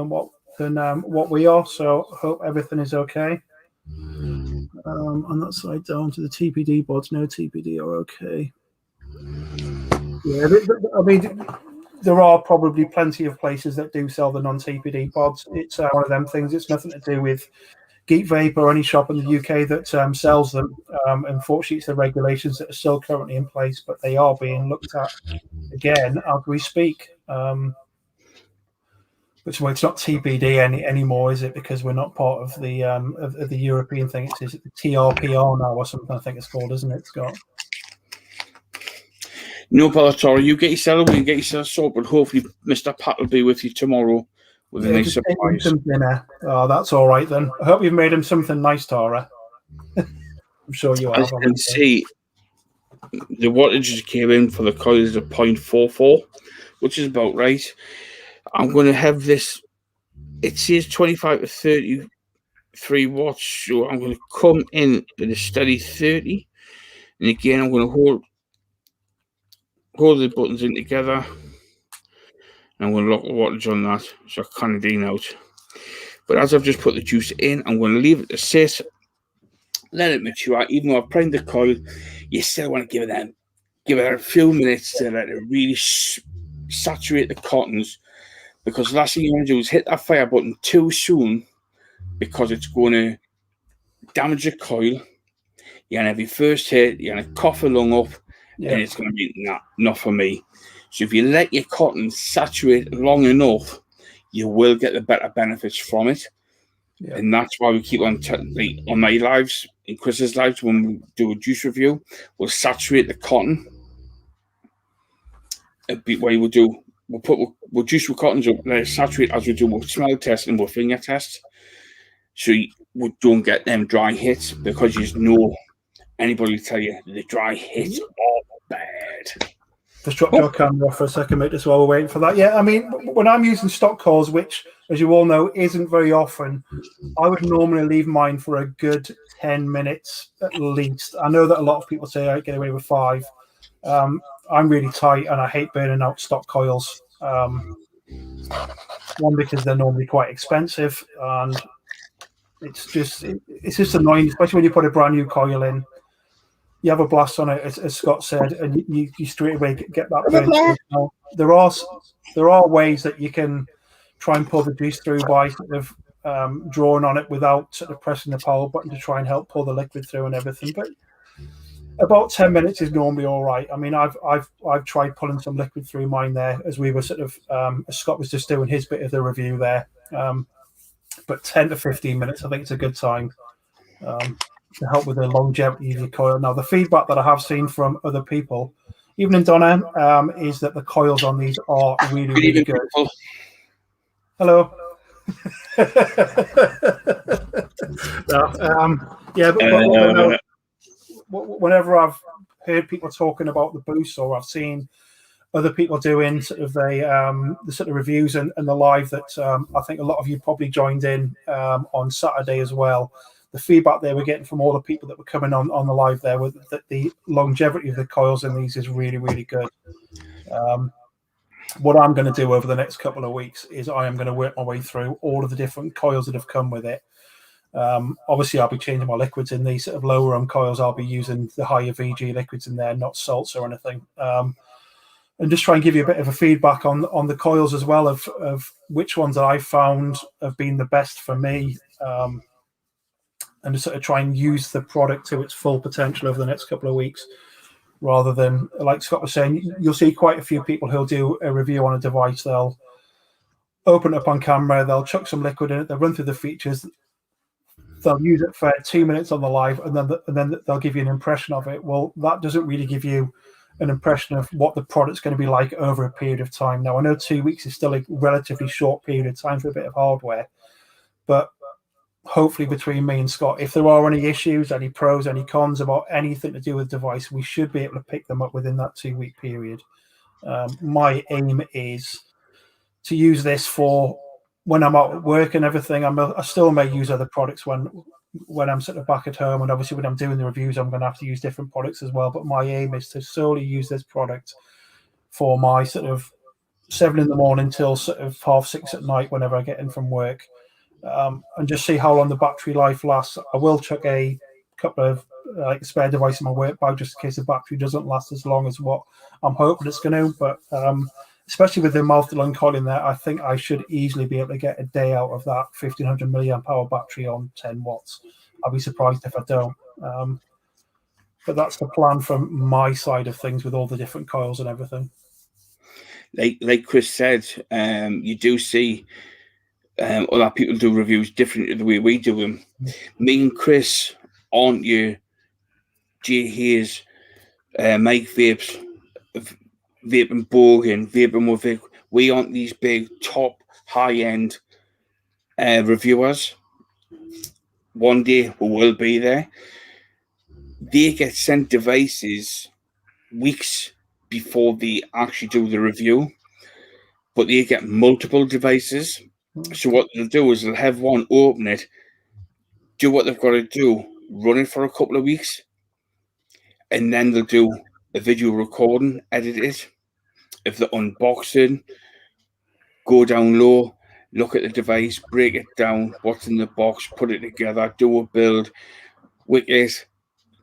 than what we are, so I hope everything is okay. On that side down to the TPD boards, no TPD are okay. Yeah, I mean, there are probably plenty of places that do sell the non-TPD pods. It's one of them things. It's nothing to do with Geek Vape or any shop in the UK that sells them. Unfortunately, it's the regulations that are still currently in place, but they are being looked at again as we speak. Which it's not TPD anymore, is it? Because we're not part of the European thing. It's the TRPR now or something. I think it's called, isn't it, Scott? No bother, Tori. You get yourself away, get yourself sorted. Hopefully, Mr. Pat will be with you tomorrow with a nice surprise. Some dinner. Oh, that's all right then. I hope you've made him something nice, Tara. I'm sure you have. As you can see, the wattage came in for the coils of 0.44, which is about right. I'm going to have this. It says 25 to 3 watts. So I'm going to come in at a steady 30. And again, I'm going to hold the buttons in together. And I'm going to lock the wattage on that. So I kind of lean out. But as I've just put the juice in, I'm going to leave it to sit. Let it mature. Even though I've primed the coil, you still want to give it a few minutes to let it really saturate the cottons. Because the last thing you want to do is hit that fire button too soon, because it's going to damage the coil. You're going to have your first hit, you're going to cough a lung up, and it's going to be not for me. So if you let your cotton saturate long enough, you will get the better benefits from it. Yeah. And that's why we keep on my lives, in Chris's lives, when we do a juice review, we'll saturate the cotton. We'll juice with cottons up, let it saturate as we do with smell tests and with finger tests. So we don't get them dry hits, because you know anybody will tell you the dry hits are bad. Just drop your camera off for a second, mate, just while we're waiting for that. Yeah, I mean, when I'm using stock coils, which, as you all know, isn't very often, I would normally leave mine for a good 10 minutes at least. I know that a lot of people say I get away with 5. I'm really tight, and I hate burning out stock coils. One, because they're normally quite expensive, and it's just annoying, especially when you put a brand new coil in. You have a blast on it, as Scott said, and you straight away get that burn. Now, there are ways that you can try and pull the juice through by sort of drawing on it without sort of pressing the power button to try and help pull the liquid through and everything. But about 10 minutes is normally all right. I mean, I've tried pulling some liquid through mine there, as we were sort of as Scott was just doing his bit of the review there. But 10 to 15 minutes, I think it's a good time. To help with the longevity of your coil. Now, the feedback that I have seen from other people, even in Donna, is that the coils on these are really, really good. Hello. But whenever I've heard people talking about the boost, or I've seen other people doing sort of the sort of reviews and the live that I think a lot of you probably joined in on Saturday as well. The feedback they were getting from all the people that were coming on the live there was that the longevity of the coils in these is really, really good. What I'm going to do over the next couple of weeks is I am going to work my way through all of the different coils that have come with it. Obviously, I'll be changing my liquids in these sort of lower run coils. I'll be using the higher VG liquids in there, not salts or anything. And just try and give you a bit of a feedback on the coils as well of which ones that I found have been the best for me. And to sort of try and use the product to its full potential over the next couple of weeks, rather than, like Scott was saying, you'll see quite a few people who'll do a review on a device. They'll open it up on camera, they'll chuck some liquid in it, they'll run through the features, they'll use it for 2 minutes on the live, and then they'll give you an impression of it. Well, that doesn't really give you an impression of what the product's going to be like over a period of time. Now, I know 2 weeks is still a relatively short period of time for a bit of hardware, but hopefully between me and Scott, if there are any issues, any pros, any cons about anything to do with the device, we should be able to pick them up within that 2 week period. My aim is to use this for when I'm out at work and everything. I still may use other products when I'm sort of back at home, and obviously when I'm doing the reviews, I'm going to have to use different products as well. But my aim is to solely use this product for my sort of 7 a.m. till sort of 6:30 at night whenever I get in from work. And just see how long the battery life lasts. I will chuck a couple of spare devices in my work bag just in case the battery doesn't last as long as what I'm hoping it's going to. But especially with the mouth-to-lung coil in there, I think I should easily be able to get a day out of that 1500 milliamp hour battery on 10 watts. I'll be surprised if I don't. But that's the plan from my side of things with all the different coils and everything. Like Chris said, you do see other people do reviews different to the way we do them. Me and Chris aren't your Jay Hayes, Mike Vapes, vaping Bogan, vaping with Vic. We aren't these big, top, high-end reviewers. One day we will be there. They get sent devices weeks before they actually do the review, but they get multiple devices. So what they'll do is they'll have one, open it, do what they've got to do, run it for a couple of weeks, and then they'll do a video recording, edit it. If they're unboxing, go down low, look at the device, break it down, what's in the box, put it together, do a build, wick it,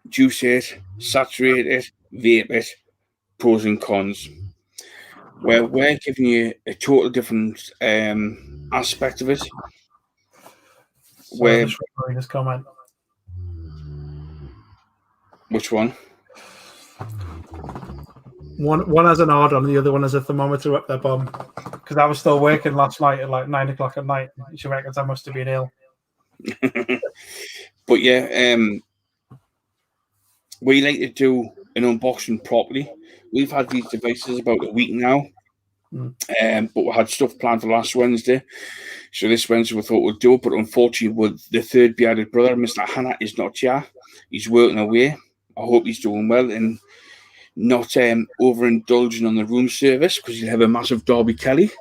juice it, saturate it, vape it, pros and cons. Where we're giving you a total different aspect of it. So Where just reading this comment. Which one? One has an odd on, the other one has a thermometer up their bum. Because I was still working last night at like 9 o'clock at night. She reckons I must have been ill. But yeah, we like to do an unboxing properly. We've had these devices about a week now, but we had stuff planned for last Wednesday. So this Wednesday we thought we'd do it, but unfortunately, with the third bearded brother, Mr. Hannah, is not here. He's working away. I hope he's doing well and not overindulging on the room service, because he'll have a massive Derby Kelly.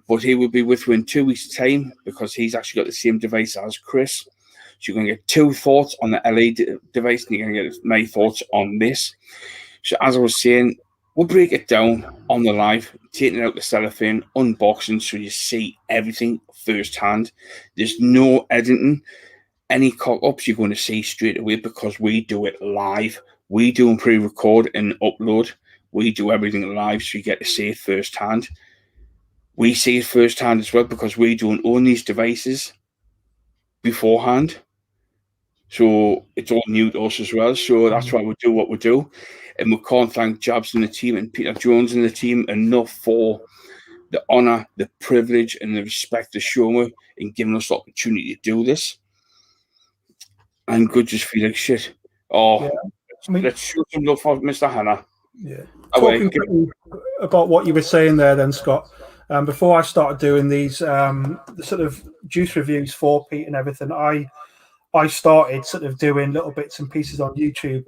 But he will be with you in 2 weeks' time, because he's actually got the same device as Chris. So you're going to get two thoughts on the LA device, and you're going to get my thoughts on this. So as I was saying, we'll break it down on the live, taking it out the cellophane, unboxing, so you see everything firsthand. There's no editing. Any cock-ups you're going to see straight away, because we do it live. We do pre-record and upload. We do everything live, so you get to see it firsthand. We see it firsthand as well, because we don't own these devices beforehand. So it's all new to us as well. So that's why we do what we do. And we can't thank Jabs and the team and Peter Jones and the team enough for the honour, the privilege, and the respect to show me in giving us the opportunity to do this. And good just feel like shit. Oh, yeah. Let's show some love for Mr. Hannah. Yeah. Talking about what you were saying there then, Scott, before I started doing these the sort of juice reviews for Pete and everything, I started sort of doing little bits and pieces on YouTube.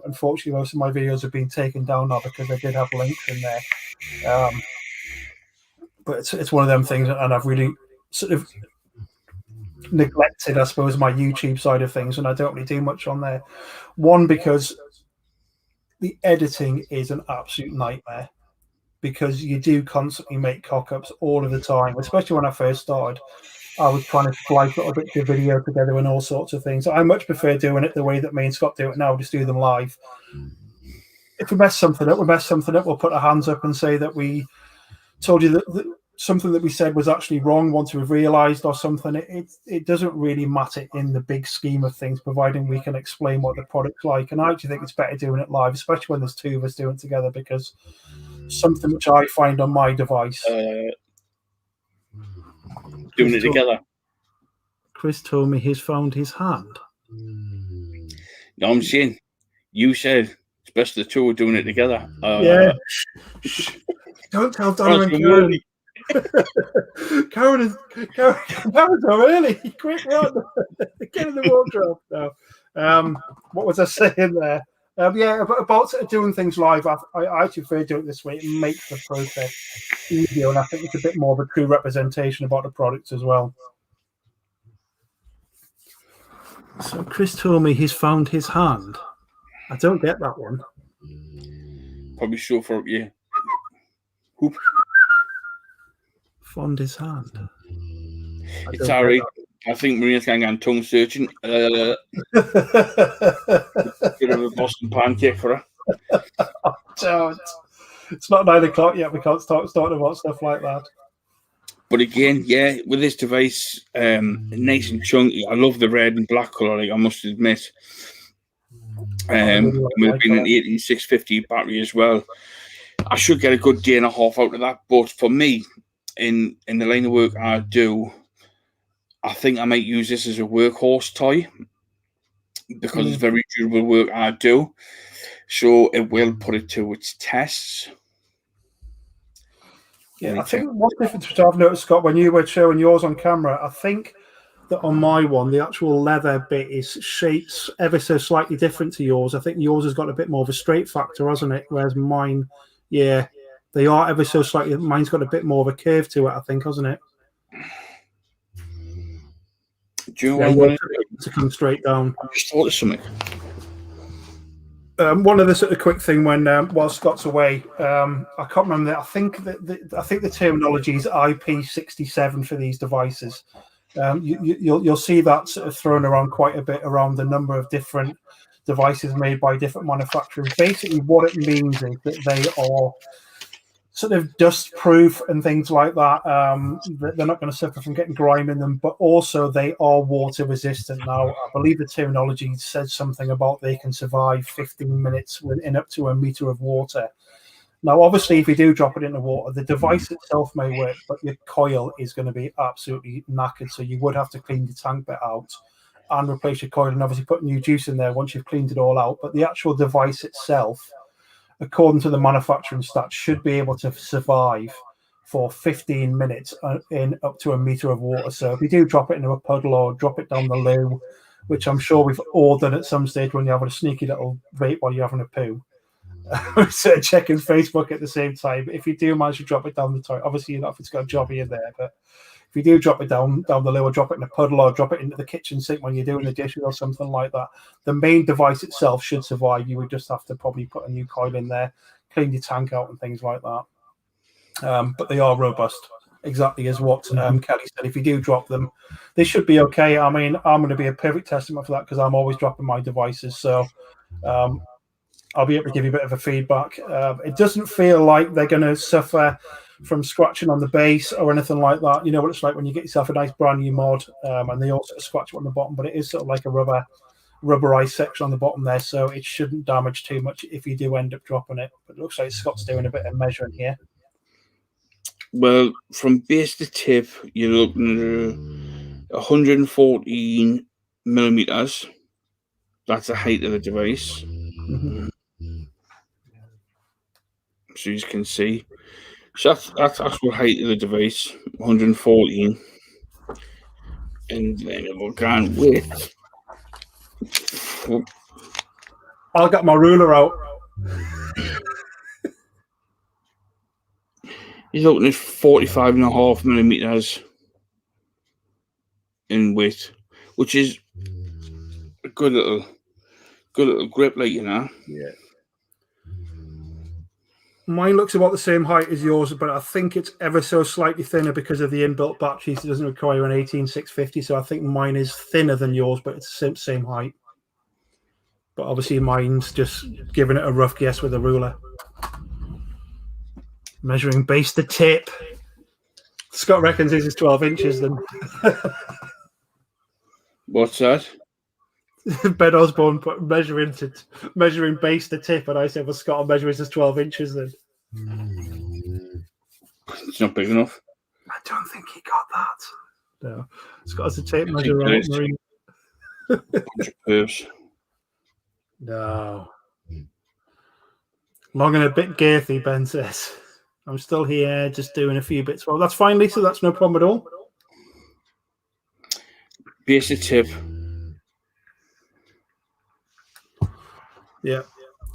Unfortunately, most of my videos have been taken down now, because I did have links in there. But it's one of them things, and I've really sort of neglected, I suppose, my YouTube side of things, and I don't really do much on there. One, because the editing is an absolute nightmare, because you do constantly make cock-ups all of the time, especially when I first started. I was trying to splice little bits of video together and all sorts of things. I much prefer doing it the way that me and Scott do it now, just do them live. If we mess something up, we'll put our hands up and say that we told you that something that we said was actually wrong once we've realised or something. It doesn't really matter in the big scheme of things, providing we can explain what the product's like. And I actually think it's better doing it live, especially when there's two of us doing it together, because something which I find on my device... doing it together. Chris told me he's found his hand. No, I'm saying, you said it's best the two are doing it together. Yeah. Don't tell Donna and Karen. Karen's so early. Quick run. Get in the wardrobe now. What was I saying there? Yeah, about doing things live, I actually prefer doing it this way. It makes the process easier, and I think it's a bit more of a true representation about the product as well. So Chris told me he's found his hand. I don't get that one. Probably sure for you. Hoop. Found his hand. It's alright. I think Maria's going on tongue searching. Bit of a Boston pancake for her. Don't. It's not 9 o'clock yet. We can't start about stuff like that. But again, yeah, with this device, nice and chunky. I love the red and black colour, like I must admit. With being an 18650 battery as well, I should get a good day and a half out of that. But for me, in the line of work I do, I think I might use this as a workhorse toy, because it's very durable work I do. So it will put it to its tests. Yeah, I think one difference which I've noticed, Scott, when you were showing yours on camera, I think that on my one, the actual leather bit is shaped ever so slightly different to yours. I think yours has got a bit more of a straight factor, hasn't it? Whereas mine, yeah, they are ever so slightly. Mine's got a bit more of a curve to it, I think, hasn't it? Do you know what Yeah, I'm going to do? to come straight down. I just thought of something. One of the sort of quick thing when while Scott's away, I can't remember. I think the terminology is IP67 for these devices. You'll see that sort of thrown around quite a bit around the number of different devices made by different manufacturers. Basically, what it means is that they are sort of dust proof and things like that. They're not going to suffer from getting grime in them, but also they are water resistant. Now, I believe the terminology says something about they can survive 15 minutes in up to a meter of water. Now, obviously, if you do drop it into water, the device itself may work, but your coil is going to be absolutely knackered. So you would have to clean the tank bit out and replace your coil and obviously put new juice in there once you've cleaned it all out. But the actual device itself, according to the manufacturing stats, should be able to survive for 15 minutes in up to a meter of water. So if you do drop it into a puddle or drop it down the loo, which I'm sure we've all done at some stage when you're having a sneaky little vape while you're having a poo, so checking Facebook at the same time. If you do manage to drop it down the toilet, obviously you know if it's got a jobby in there, but if you do drop it down the loo or drop it in a puddle or drop it into the kitchen sink when you're doing the dishes or something like that, the main device itself should survive. You would just have to probably put a new coil in there, clean your tank out and things like that. But they are robust, exactly as what Kelly said. If you do drop them, they should be okay. I mean, I'm going to be a perfect testament for that because I'm always dropping my devices. So I'll be able to give you a bit of a feedback. It doesn't feel like they're going to suffer from scratching on the base or anything like that. You know what it's like when you get yourself a nice brand new mod and they also scratch on the bottom, but it is sort of like a rubberized section on the bottom there, so it shouldn't damage too much if you do end up dropping it. But it looks like Scott's doing a bit of measuring here. Well, from base to tip, you're looking at 114 millimeters. That's the height of the device. So you can see. So that's actual height of the device, 114. And then we're going width. I'll get my ruler out. He's looking at 45.5 millimeters in width, which is a good little grip, like, you know. Yeah. Mine looks about the same height as yours, but I think it's ever so slightly thinner because of the inbuilt batteries. It doesn't require an 18650, so I think mine is thinner than yours, but it's the same height. But obviously mine's just giving it a rough guess with a ruler. Measuring base to tip. Scott reckons his is 12 inches then. What's that? Ben Osborne put measuring base to tip, and I said, well, Scott will measure his as 12 inches then. It's not big enough. I don't think he got that. No. Scott has a tape measure on Marine. Bunch of curves. No. Long and a bit girthy, Ben says. I'm still here just doing a few bits. Well, that's fine, Lisa. That's no problem at all. Base to tip. Yeah.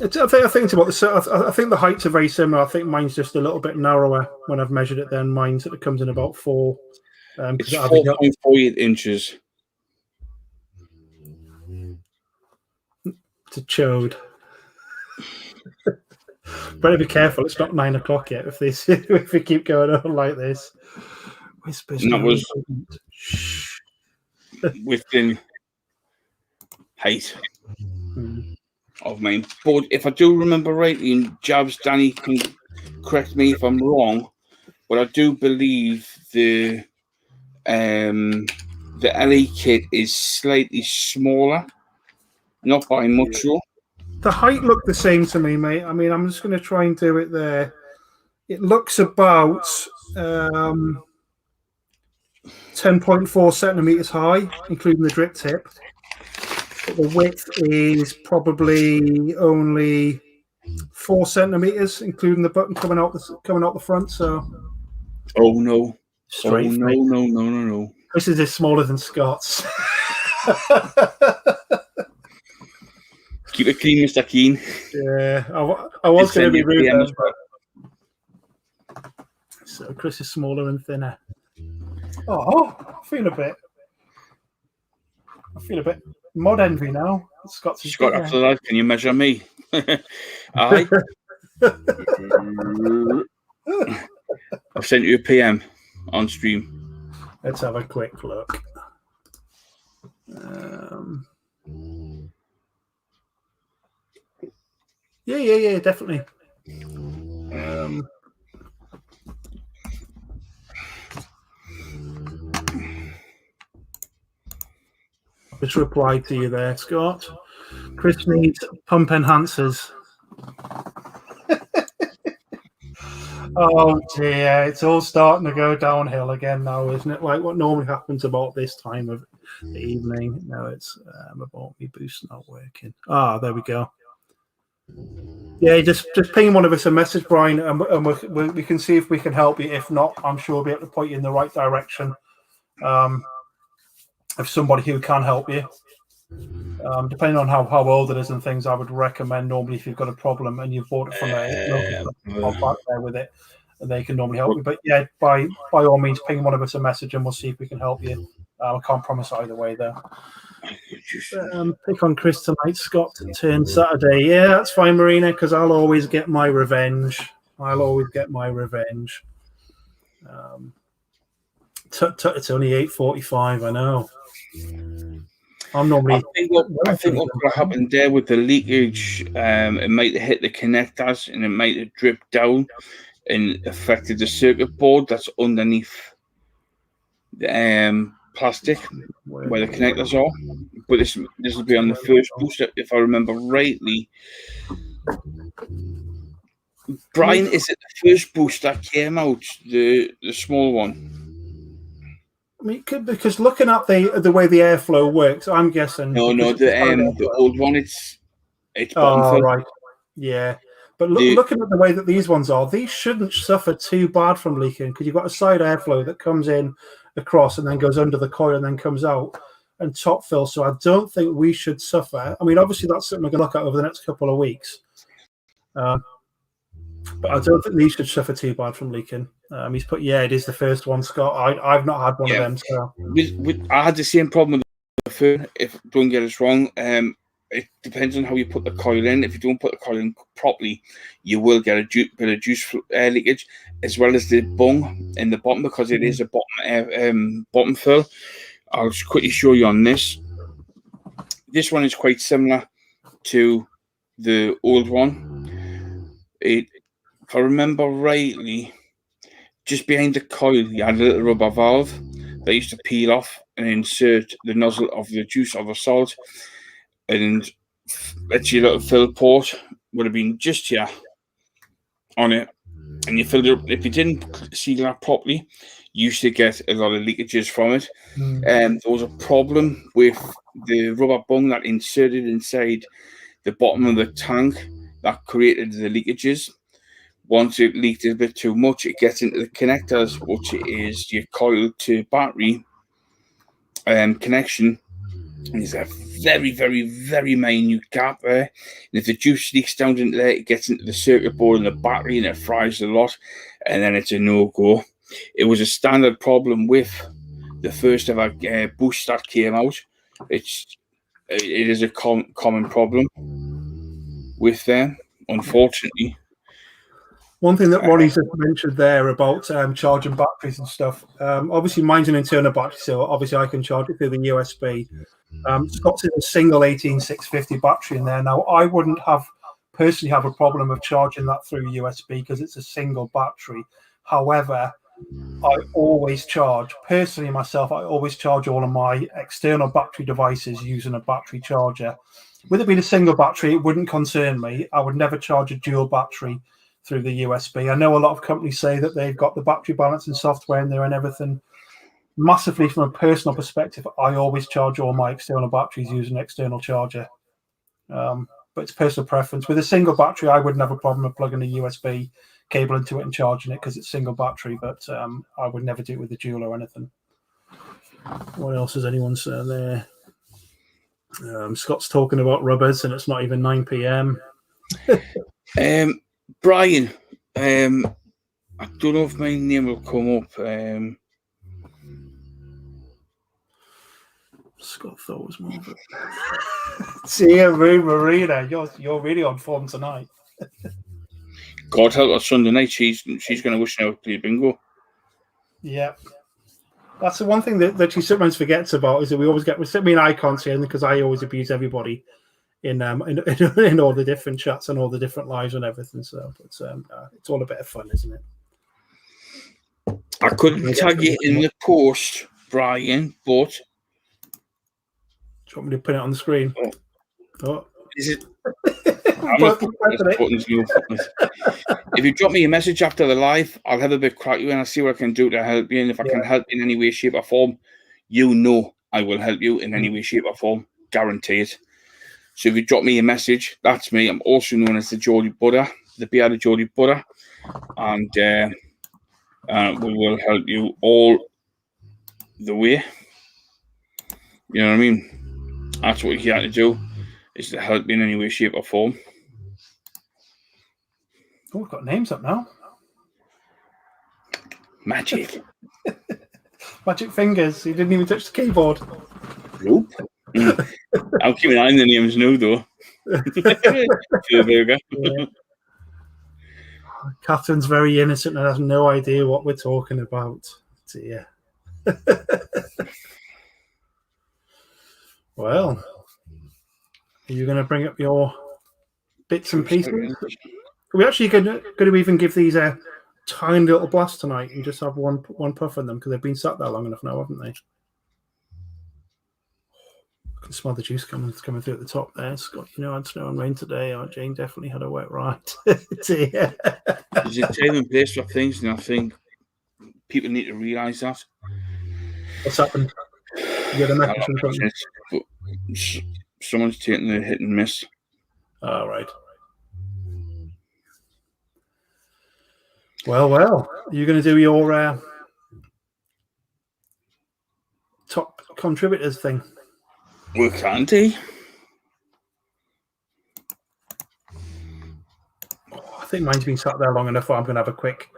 I think it's about the. I think the heights are very similar. I think mine's just a little bit narrower when I've measured it. Then mine sort of comes in about 4. It's 4.48 inches. It's a chode. Better be careful. It's not 9 o'clock yet. If we keep going on like this, whispers. And that was within height of mine. But if I do remember rightly, and Jabs, Danny can correct me if I'm wrong, but I do believe the LE kit is slightly smaller, not by much though. The height looked the same to me, mate. I mean, I'm just going to try and do it there. It looks about 10.4 centimeters high, including the drip tip. But the width is probably only 4 centimeters, including the button coming out the front. So, oh no, straight. Oh no. This is smaller than Scott's. Keep it clean, Mr. Keen. Yeah, I was going to be rude then, but... So Chris is smaller and thinner. Oh, I feel a bit. I feel a bit mod envy now. Scott's is Scott, bigger. after that, can you measure me? Aye. I've sent you a PM on stream. Let's have a quick look. Yeah, definitely. Just replied to you there, Scott. Chris needs pump enhancers. Oh dear, it's all starting to go downhill again now, isn't it? Like what normally happens about this time of the evening. No, it's about me boost not working. Ah, there we go. Yeah, just ping one of us a message, Brian, and we can see if we can help you. If not, I'm sure we'll be able to point you in the right direction of somebody who can help you. Depending on how old it is and things, I would recommend normally if you've got a problem and you've bought it from a local back there with it, they can normally help you. But yeah, by all means, ping one of us a message and we'll see if we can help you. I can't promise either way though. Pick on Chris tonight, Scott. Turn Saturday. Yeah, that's fine, Marina, because I'll always get my revenge. It's only 8:45. I know. I'm normally. I think what could have happened there with the leakage, it might have hit the connectors and it might have dripped down and affected the circuit board that's underneath the plastic where the connectors are. But this will be on the first booster, if I remember rightly. Brian, is it the first boost that came out, the small one? I mean, because looking at the way the airflow works, I'm guessing. No, the old one. It's oh right, yeah. But looking at the way that these ones are, these shouldn't suffer too bad from leaking because you've got a side airflow that comes in across and then goes under the coil and then comes out and top fill. So I don't think we should suffer. I mean, obviously that's something we're going to look at over the next couple of weeks. But I don't think these should suffer too bad from leaking. He's put, yeah, it is the first one, Scott. I've not had one of them. So I had the same problem with the phone. If don't get us wrong, it depends on how you put the coil in. If you don't put the coil in properly, you will get a bit of juice leakage, as well as the bung in the bottom because it is a bottom fill. I'll just quickly show you on this. This one is quite similar to the old one. If I remember rightly, just behind the coil, you had a little rubber valve that used to peel off and insert the nozzle of the juice or the salt. And actually, a little fill port would have been just here on it. And you filled it up. If you didn't seal that properly, you used to get a lot of leakages from it. And there was a problem with the rubber bung that inserted inside the bottom of the tank that created the leakages. Once it leaked a bit too much, it gets into the connectors, which is your coil to battery connection. And there's a very, very, very minute gap there. And if the juice leaks down into there, it gets into the circuit board and the battery and it fries a lot. And then it's a no-go. It was a standard problem with the first ever boost that came out. It is a common problem with them, unfortunately. One thing that Ronnie's just mentioned there about charging batteries and stuff. Obviously, mine's an internal battery, so obviously I can charge it through the USB. Scott's in a single 18650 battery in there. Now, I wouldn't personally have a problem of charging that through USB because it's a single battery. However, I always charge, personally myself, I always charge all of my external battery devices using a battery charger. With it being a single battery, it wouldn't concern me. I would never charge a dual battery through the USB. I know a lot of companies say that they've got the battery balancing software in there and everything. Massively from a personal perspective, I always charge all my external batteries using an external charger. But it's personal preference. With a single battery, I wouldn't have a problem with plugging a USB cable into it and charging it because it's single battery, but I would never do it with a dual or anything. What else has anyone said there? Scott's talking about rubbers and it's not even 9 p.m. Brian, I don't know if my name will come up. Scott thought was more of it. See you, Marina. You're really on form tonight. God help us Sunday night. She's going to wish now play bingo. Yeah. That's the one thing that she sometimes forgets about is that we always get. I mean, I can't say anything because I always abuse everybody in all the different chats and all the different lives and everything. So it's all a bit of fun, isn't it? I couldn't tag you in the post, Brian, but do you want me to put it on the screen? Oh. Is it? Buttons, if you drop me a message after the live, I'll have a bit crack you and I'll see what I can do to help you. And if I can help in any way, shape, or form, you know I will help you in any way, shape, or form. Guarantee it. So if you drop me a message, that's me. I'm also known as the Geordie Butter, the bearded Geordie Butter, and we will help you all the way. You know what I mean? That's what you're here to do, is to help in any way, shape, or form. Oh, we've got names up now. Magic. Magic fingers. You didn't even touch the keyboard. Nope. I'll keep an eye on the names now, though. Yeah. Catherine's very innocent and has no idea what we're talking about. Dear. Well, are you going to bring up your bits and pieces? Are we actually going to even give these a tiny little blast tonight and just have one puff in them because they've been sat there long enough now, haven't they? I can smell the juice coming through at the top there. Scott, had snow and rain today. Oh, Jane definitely had a wet ride. There's a time and place for things, and I think people need to realise that. What's happened? You get a message from something? Someone's taking the hit and miss. All right. Well. Are you going to do your top contributors thing? We can do. I think mine's been sat there long enough. I'm going to have a quick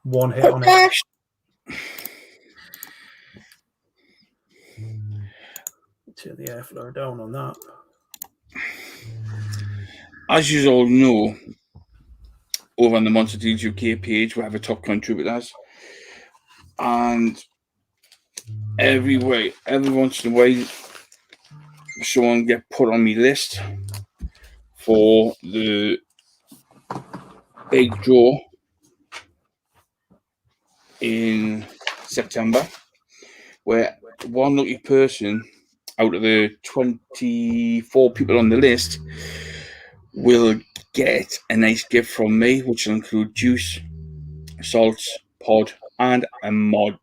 one hit on it. Turn the airflow down on that. As you all know, over on the Monster Deals UK page, we have a top contributors, and every once in a while, someone get put on my list for the big draw in September, where one lucky person out of the 24 people on the list will get a nice gift from me, which will include juice, salts, pod, and a mod.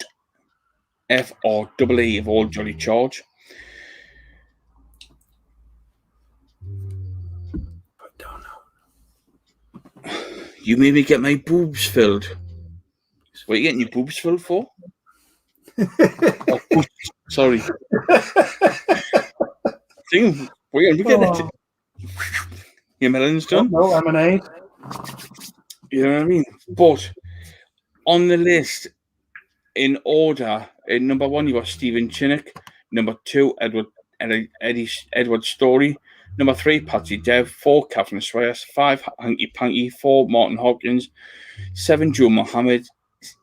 FRAA of all jolly charge. You made me get my boobs filled. What are you getting your boobs filled for? Oh, sorry. We're getting it. Your melon's done. No lemonade. You know what I mean? But on the list, in order, in number 1, you got Stephen Chinnock. Number 2, Edward Story. Number 3, Patsy Dev. 4, Catherine Swayers. 5, Hanky Panky. 4, Martin Hopkins. 7, Joe Mohammed.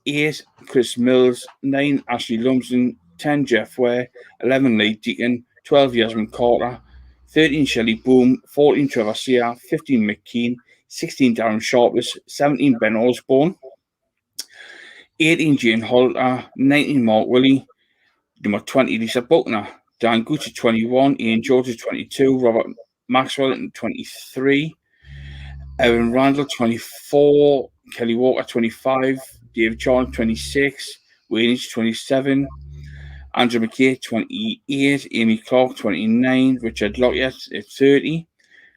8, Chris Mills. 9, Ashley Lumsden. 10, Jeff Ware. 11, Lee Deacon. 12, Yasmin Carter. 13, Shelley Boom. 14, Trevor Sear. 15, Mick Keane. 16, Darren Sharpless. 17, Ben Osborne. 18, Jane Holter. 19, Mark Willie. Number 20, Lisa Buckner. Dan Gucci, 21. Ian George, 22. Robert Maxwell, 23. Evan Randall, 24. Kelly Walker, 25. Dave John, 26. Wayne, 27. Andrew McKay, 28. Amy Clark, 29. Richard Lockyer, 30.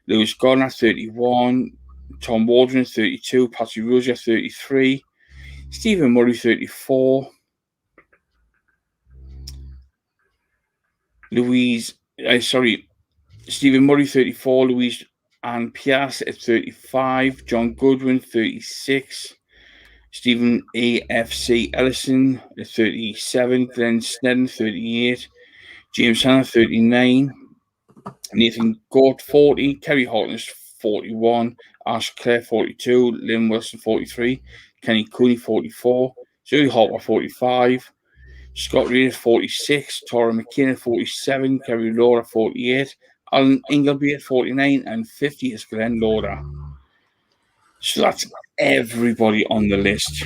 Lewis Gardner, 31. Tom Waldron, 32. Patsy Rozier, 33. Stephen Murray, 34. Stephen Murray, 34. Louise Ann Pias at 35. John Goodwin, 36. Stephen AFC Ellison at 37. Glenn Snedden, 38. James Hanna 39, Nathan Gort 40, Kerry Hawkins 41, Ash Clare 42, Lynn Wilson 43, Kenny Cooney 44, Zoe Hopper 45, Scott Reed 46, Tora McKinnon 47, Kerry Laura 48, Alan Ingleby at 49, and 50 is Glenn Lauder. So that's everybody on the list.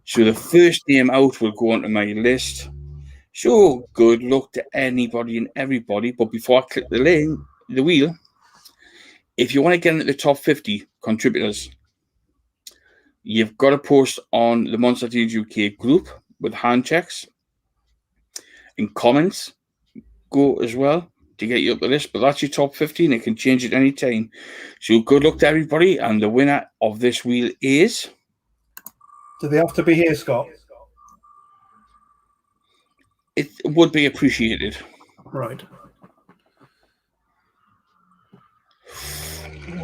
So the first name out will go onto my list. So good luck to anybody and everybody. But before I click the wheel, if you want to get into the top 50 contributors, you've got to post on the Monster Deals UK group with hand checks. In comments, go as well to get you up the list. But that's your top 50 and it can change at any time. So good luck to everybody. And the winner of this wheel is... Do they have to be here, Scott? It would be appreciated. Right.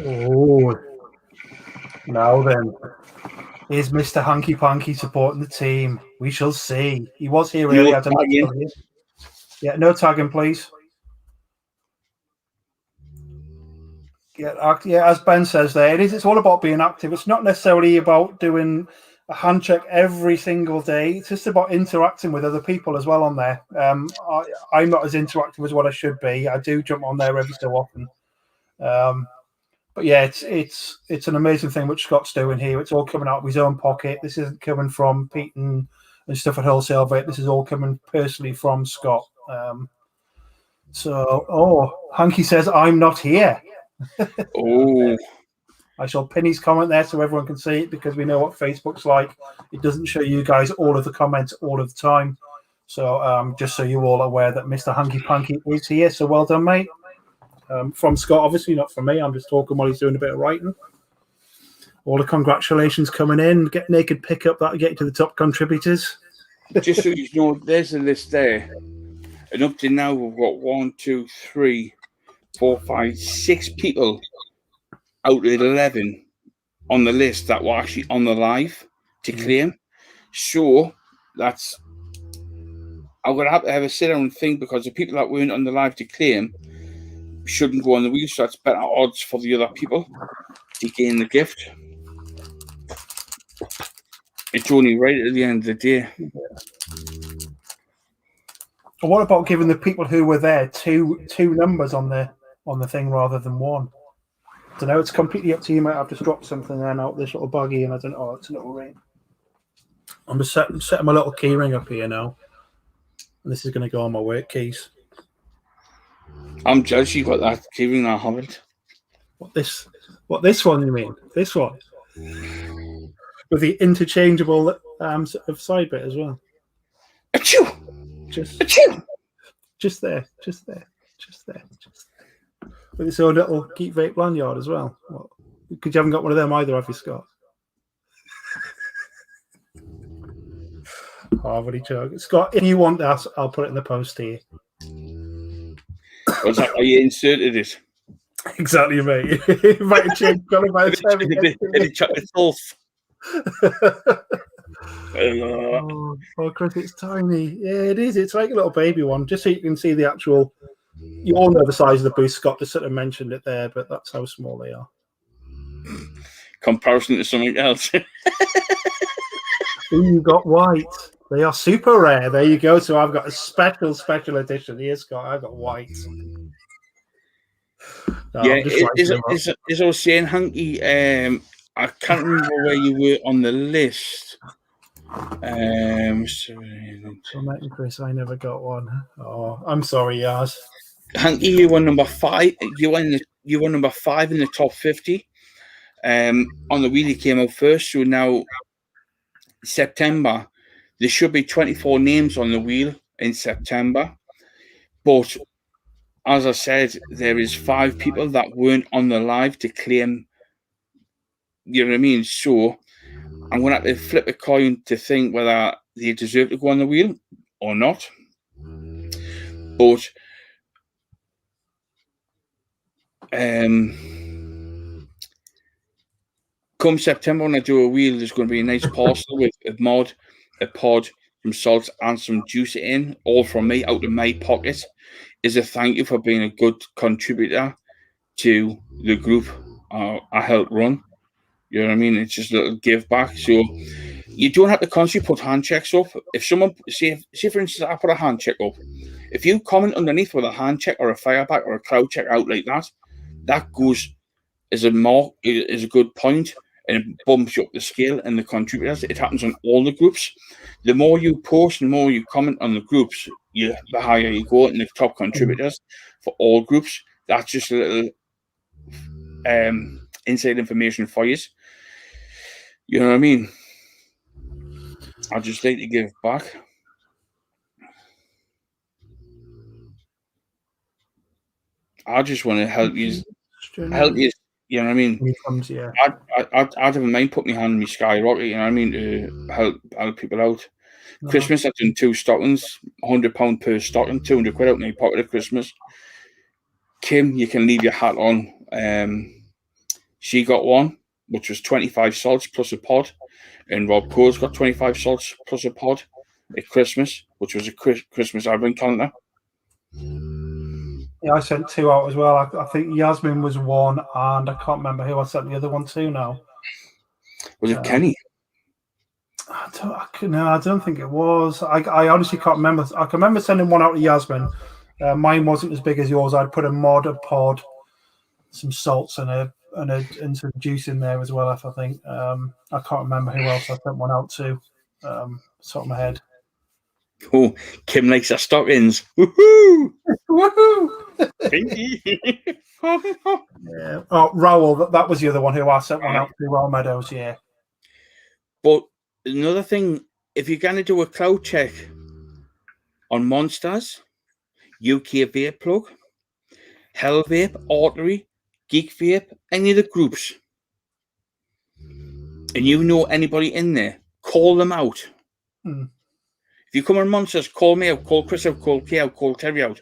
Oh. Now then. Is Mr. Hanky Panky supporting the team? We shall see. He was here earlier. Yeah, no tagging, please. Yeah, as Ben says there, it's all about being active. It's not necessarily about doing a hand check every single day. It's just about interacting with other people as well on there. I'm not as interactive as what I should be. I do jump on there every so often. But yeah, it's an amazing thing which Scott's doing here. It's all coming out of his own pocket. This isn't coming from Pete and stuff at Wholesale Vape. This is all coming personally from Scott. Hanky says, I'm not here. Oh. I shall pin his comment there so everyone can see it because we know what Facebook's like. It doesn't show you guys all of the comments all of the time. So just so you're all aware that Mr. Hanky Panky is here. So well done, mate. From Scott, obviously, not from me. I'm just talking while he's doing a bit of writing. All the congratulations coming in. Get naked pickup. That'll get you to the top contributors. Just so you know, there's a list there. And up to now, we've got 1, 2, 3, 4, 5, 6 people out of 11 on the list that were actually on the live to claim. So that's... I'm going to have a sit down and think because the people that weren't on the live to claim shouldn't go on the wheel, so that's better odds for the other people to gain the gift. It's only right at the end of the day. And what about giving the people who were there two numbers on the thing rather than one? I don't know. It's completely up to you, mate. I've just dropped something then out this little buggy, and I don't know. Oh, it's a little ring. I'm just setting my little key ring up here now, and this is going to go on my work keys. I'm jealous you got that key ring. I haven't. What this one? You mean this one with the interchangeable sort of side bit as well? Achoo! Just there. With its own little Geek Vape lanyard as well. Because you haven't got one of them either, have you, Scott? Harvard joke. Scott, if you want that, I'll put it in the post here. What's that? You inserted it. Exactly, mate. Might have changed colour by the time it chocolate sauce. Oh, Chris, it's tiny. Yeah, it is. It's like a little baby one. Just so you can see the actual. You all know the size of the boost. Scott just sort of mentioned it there, but that's how small they are. Comparison to something else. You got white. They are super rare. There you go. So I've got a special edition. Here, Scott. I've got white. No, yeah, is I was saying, Hanky, I can't remember where you were on the list. Chris, I never got one. Oh, I'm sorry, Yaz. Hanky, you were number 5. You were number 5 in the top 50. On the wheel, you came out first. So now, September, there should be 24 names on the wheel in September. But as I said, there is 5 people that weren't on the live to claim. You know what I mean? So I'm going to have to flip a coin to think whether they deserve to go on the wheel or not. But come September when I do a wheel, there's going to be a nice parcel with a mod, a pod, some salts, and some juice in, all from me out of my pocket, is a thank you for being a good contributor to the group I help run. You know what I mean? It's just a little give back. So you don't have to constantly put hand checks up. If someone, say for instance, I put a hand check up, if you comment underneath with a hand check or a fireback or a cloud check out like that, that goes as a good point, and it bumps you up the scale and the contributors. It happens on all the groups. The more you post and the more you comment on the groups, the higher you go in the top contributors for all groups. That's just a little inside information for you. You know what I mean? I just like to give back. I just want to help you. You know what I mean? I'd have a mind put my hand in my skyrocket, you know what I mean, to help people out. No. Christmas, I've done 2 stockings, £100 per stocking, 200 quid out in my pocket at Christmas. Kim, you can leave your hat on. She got one, which was 25 salts plus a pod. And Rob Cole's got 25 salts plus a pod at Christmas, which was a Christmas advent calendar. Yeah, I sent 2 out as well. I think Yasmin was one, and I can't remember who I sent the other one to now. Was it Kenny? I don't think it was. I honestly can't remember. I can remember sending one out to Yasmin. Mine wasn't as big as yours. I'd put a mod, a pod, some salts, and some juice in there as well. I think. I can't remember who else I sent one out to. Top of my head. Oh, Kim likes her stockings. Woohoo! Woohoo! Yeah. Oh, Raoul, that was the other one who I sent one out to, Raoul Meadows, yeah. But another thing, if you're going to do a cloud check on Monsters, UK Vape Plug, Hell Vape, Artery, Geek Vape, any of the groups, and you know anybody in there, call them out. If you come on Monsters, call me out, call Chris out, call Kay out, call Terry out.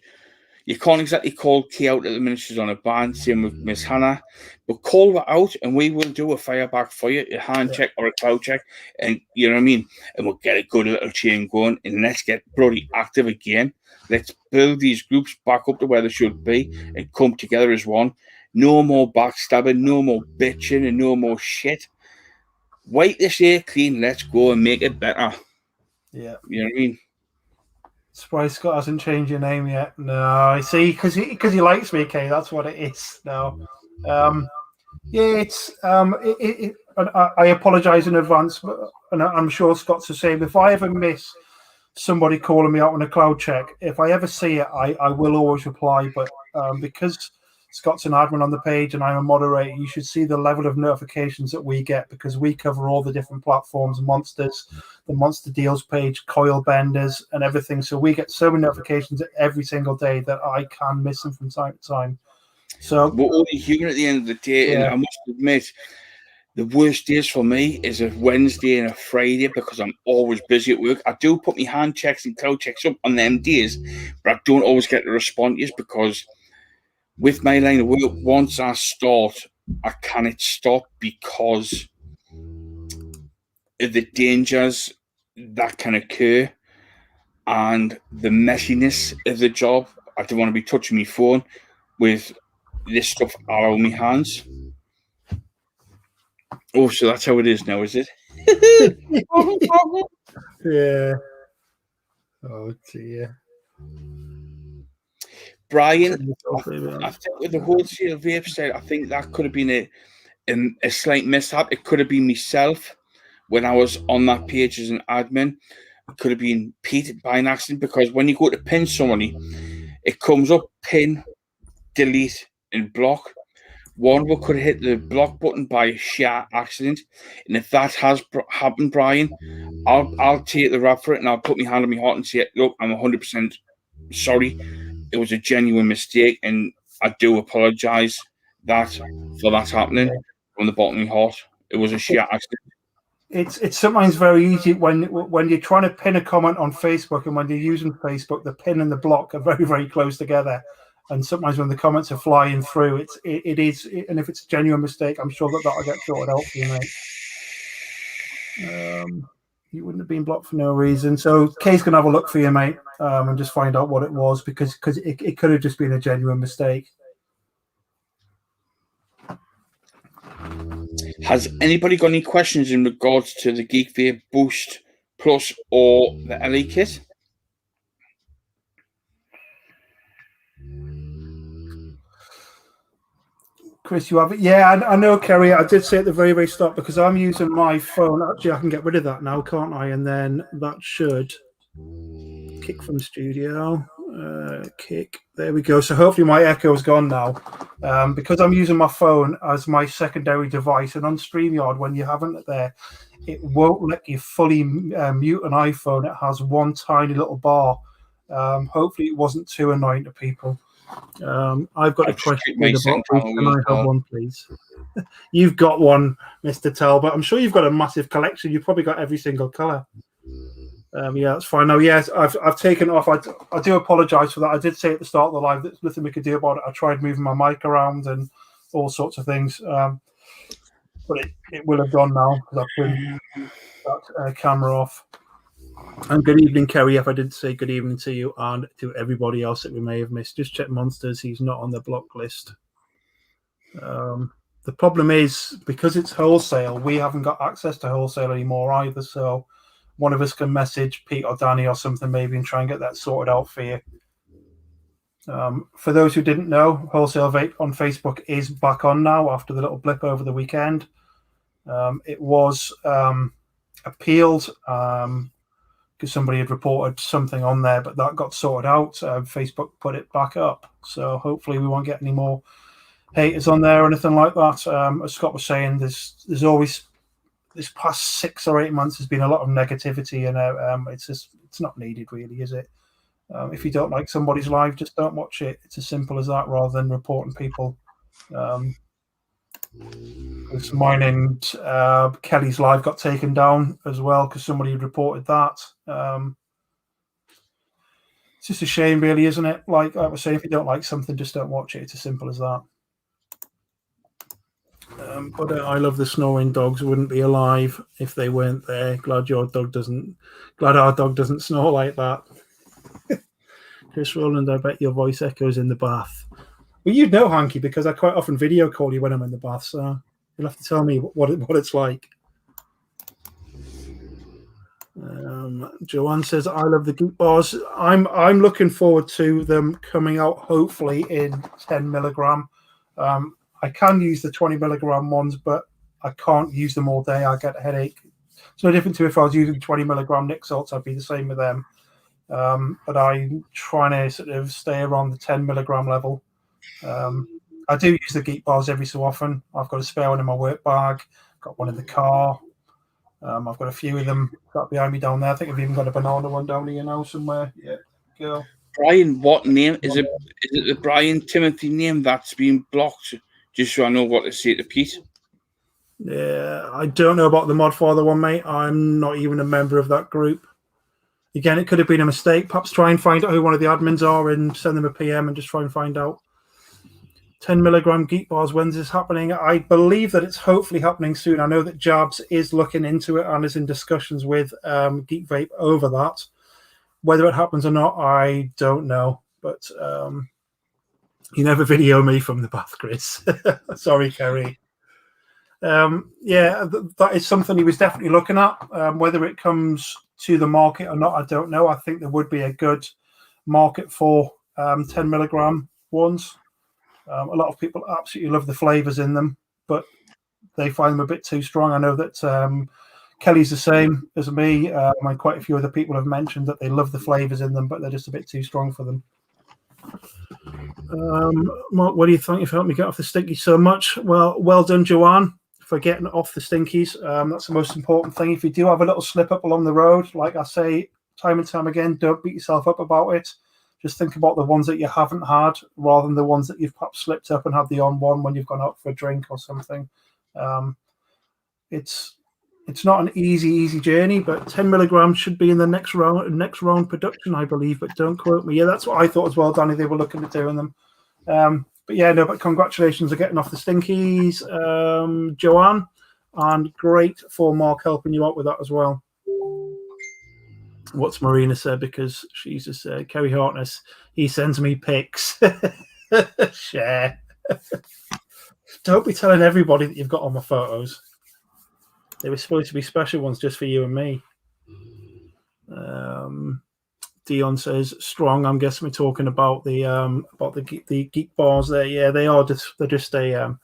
You can't exactly call Kay out at the minute she's on a ban, same with Miss Hannah, but call her out and we will do a fireback for you, a hand check or a cloud check, and you know what I mean? And we'll get a good little chain going, and let's get bloody active again. Let's build these groups back up to where they should be and come together as one. No more backstabbing, no more bitching, and no more shit. Wipe this air clean, let's go and make it better. Yeah. You know what I mean? Surprised Scott hasn't changed your name yet. No, I see, because he likes me, Kay. That's what it is. No, yeah, it's I apologise in advance, but and I'm sure Scott's the same. If I ever miss somebody calling me out on a cloud check, if I ever see it, I will always reply. But because Scott's an admin on the page and I'm a moderator, you should see the level of notifications that we get, because we cover all the different platforms, Monsters, the Monster Deals page, Coil Benders, and everything. So we get so many notifications every single day that I can miss them from time to time. So we're only human at the end of the day, and I must admit, the worst days for me is a Wednesday and a Friday, because I'm always busy at work. I do put my hand checks and cloud checks up on them days, but I don't always get to respond to you, because with my line of work, once I start, I cannot stop because of the dangers that can occur and the messiness of the job. I don't want to be touching my phone with this stuff all on my hands. Oh, so that's how it is now, is it? Yeah. Oh dear. Brian, I think with the wholesale vape side, I think that could have been a slight mishap. It could have been myself when I was on that page as an admin. It could have been Pete by an accident, because when you go to pin somebody, it comes up pin, delete, and block. One of us could have hit the block button by sheer accident, and if that has happened, Brian, I'll take the rap for it, and I'll put my hand on my heart and say, look, I'm 100% sorry. It was a genuine mistake, and I do apologise for that happening from the bottom of my heart. It was a sheer accident. It's sometimes very easy when you're trying to pin a comment on Facebook, and when you're using Facebook, the pin and the block are very, very close together. And sometimes when the comments are flying through, it is, and if it's a genuine mistake, I'm sure that'll get sorted out for you, mate. You wouldn't have been blocked for no reason. So Kay's going to have a look for you, mate, and just find out what it was, because it could have just been a genuine mistake. Has anybody got any questions in regards to the Geek Vape Boost Plus or the LA kit? Chris, you have it? Yeah, I know, Kerry. I did say at the very, very start, because I'm using my phone. Actually, I can get rid of that now, can't I? And then that should kick from studio. Kick. There we go. So hopefully my echo is gone now. Because I'm using my phone as my secondary device, and on StreamYard, when you haven't it there, it won't let you fully mute an iPhone. It has one tiny little bar. Hopefully it wasn't too annoying to people. I've got a question about, can I have one, please? You've got one, Mr. Talbot. I'm sure you've got a massive collection. You've probably got every single color. Yeah, that's fine. No, yes, I've taken it off. I do apologize for that. I did say at the start of the live that there's nothing we could do about it. I tried moving my mic around and all sorts of things, but it will have gone now because I've turned that camera off. And good evening, Kerry. If I did say good evening to you and to everybody else that we may have missed, just check Monsters. He's not on the block list. The problem is, because it's wholesale, we haven't got access to wholesale anymore either. So one of us can message Pete or Danny or something maybe and try and get that sorted out for you. For those who didn't know, Wholesale Vape on Facebook is back on now after the little blip over the weekend. It was appealed because somebody had reported something on there, but that got sorted out. Facebook put it back up. So hopefully we won't get any more haters on there or anything like that. As Scott was saying, there's always, this past 6 or 8 months, has been a lot of negativity, and it's not needed really, is it? If you don't like somebody's live, just don't watch it. It's as simple as that, rather than reporting people. Mine and Kelly's live got taken down as well because somebody had reported that. It's just a shame, really, isn't it? Like I was saying, if you don't like something, just don't watch it. It's as simple as that. But I love the snoring dogs. Wouldn't be alive if they weren't there. Glad our dog doesn't snore like that. Chris Rowland, I bet your voice echoes in the bath. Well, you'd know, Hanky, because I quite often video call you when I'm in the bath, so you'll have to tell me what it's like. Joanne says, I love the Geek bars. I'm looking forward to them coming out, hopefully, in 10 milligram. I can use the 20 milligram ones, but I can't use them all day. I get a headache. It's no different to if I was using 20 milligram Nick salts. I'd be the same with them. But I'm trying to sort of stay around the 10 milligram level. I do use the Geek bars every so often. I've got a spare one in my work bag, got one in the car. I've got a few of them got behind me down there. I think I've even got a banana one down here now somewhere. Yeah, go. Brian, what name is it? Is it the Brian Timothy name that's been blocked? Just so I know what to say to Pete. Yeah, I don't know about the Modfather one, mate. I'm not even a member of that group. Again, it could have been a mistake. Perhaps try and find out who one of the admins are and send them a PM and just try and find out. 10 milligram Geek bars, when's this happening? I believe that it's hopefully happening soon. I know that Jabs is looking into it and is in discussions with Geek Vape over that. Whether it happens or not, I don't know. But you never video me from the bath, Chris. Sorry, Kerry. Yeah, that is something he was definitely looking at. Whether it comes to the market or not, I don't know. I think there would be a good market for 10 milligram ones. A lot of people absolutely love the flavors in them, but they find them a bit too strong. I know that Kelly's the same as me, and quite a few other people have mentioned that they love the flavors in them, but they're just a bit too strong for them. Mark, what do you think? You've helped me get off the stinky so much. Well done, Joanne, for getting off the stinkies. That's the most important thing. If you do have a little slip up along the road, like I say time and time again, don't beat yourself up about it. Just think about the ones that you haven't had rather than the ones that you've perhaps slipped up and had the on one when you've gone out for a drink or something. It's not an easy journey, but 10 milligrams should be in the next round production, I believe, but don't quote me. Yeah, that's what I thought as well, Danny. They were looking at doing them. But yeah, no, but congratulations on getting off the stinkies, Joanne, and great for Mark helping you out with that as well. What's Marina said, because she's just said, Kerry Hartness, he sends me pics. Share. Don't be telling everybody that you've got all my photos. They were supposed to be special ones just for you and me. Dion says strong. I'm guessing we're talking about the geek bars there. Yeah, they are. They're just a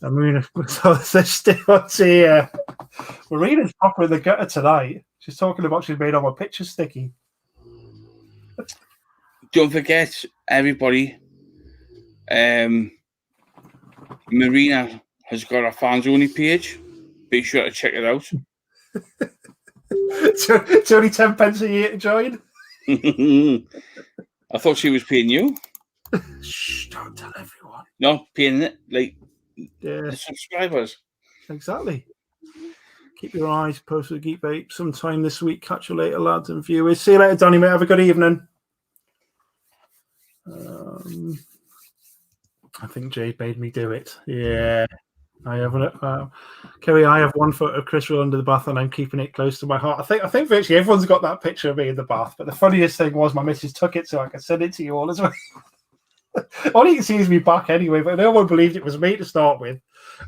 Marina. So they're still here. Marina's proper in the gutter tonight. She's talking about she's made all my pictures sticky. Don't forget, everybody. Marina has got a fans only page. Be sure to check it out. It's only 10 pence a year to join. I thought she was paying you. Shh, don't tell everyone. No, paying it like the subscribers. Exactly. Keep your eyes posted with Geek Vape sometime this week. Catch you later, lads and viewers. See you later, Donny, mate. Have a good evening. I think Jade made me do it. Yeah. I haven't. Kerry, I have one photo of Chris Roll under the bath, and I'm keeping it close to my heart. I think virtually everyone's got that picture of me in the bath. But the funniest thing was my missus took it so I could send it to you all as well. All you can see is me back anyway, but no one believed it was me to start with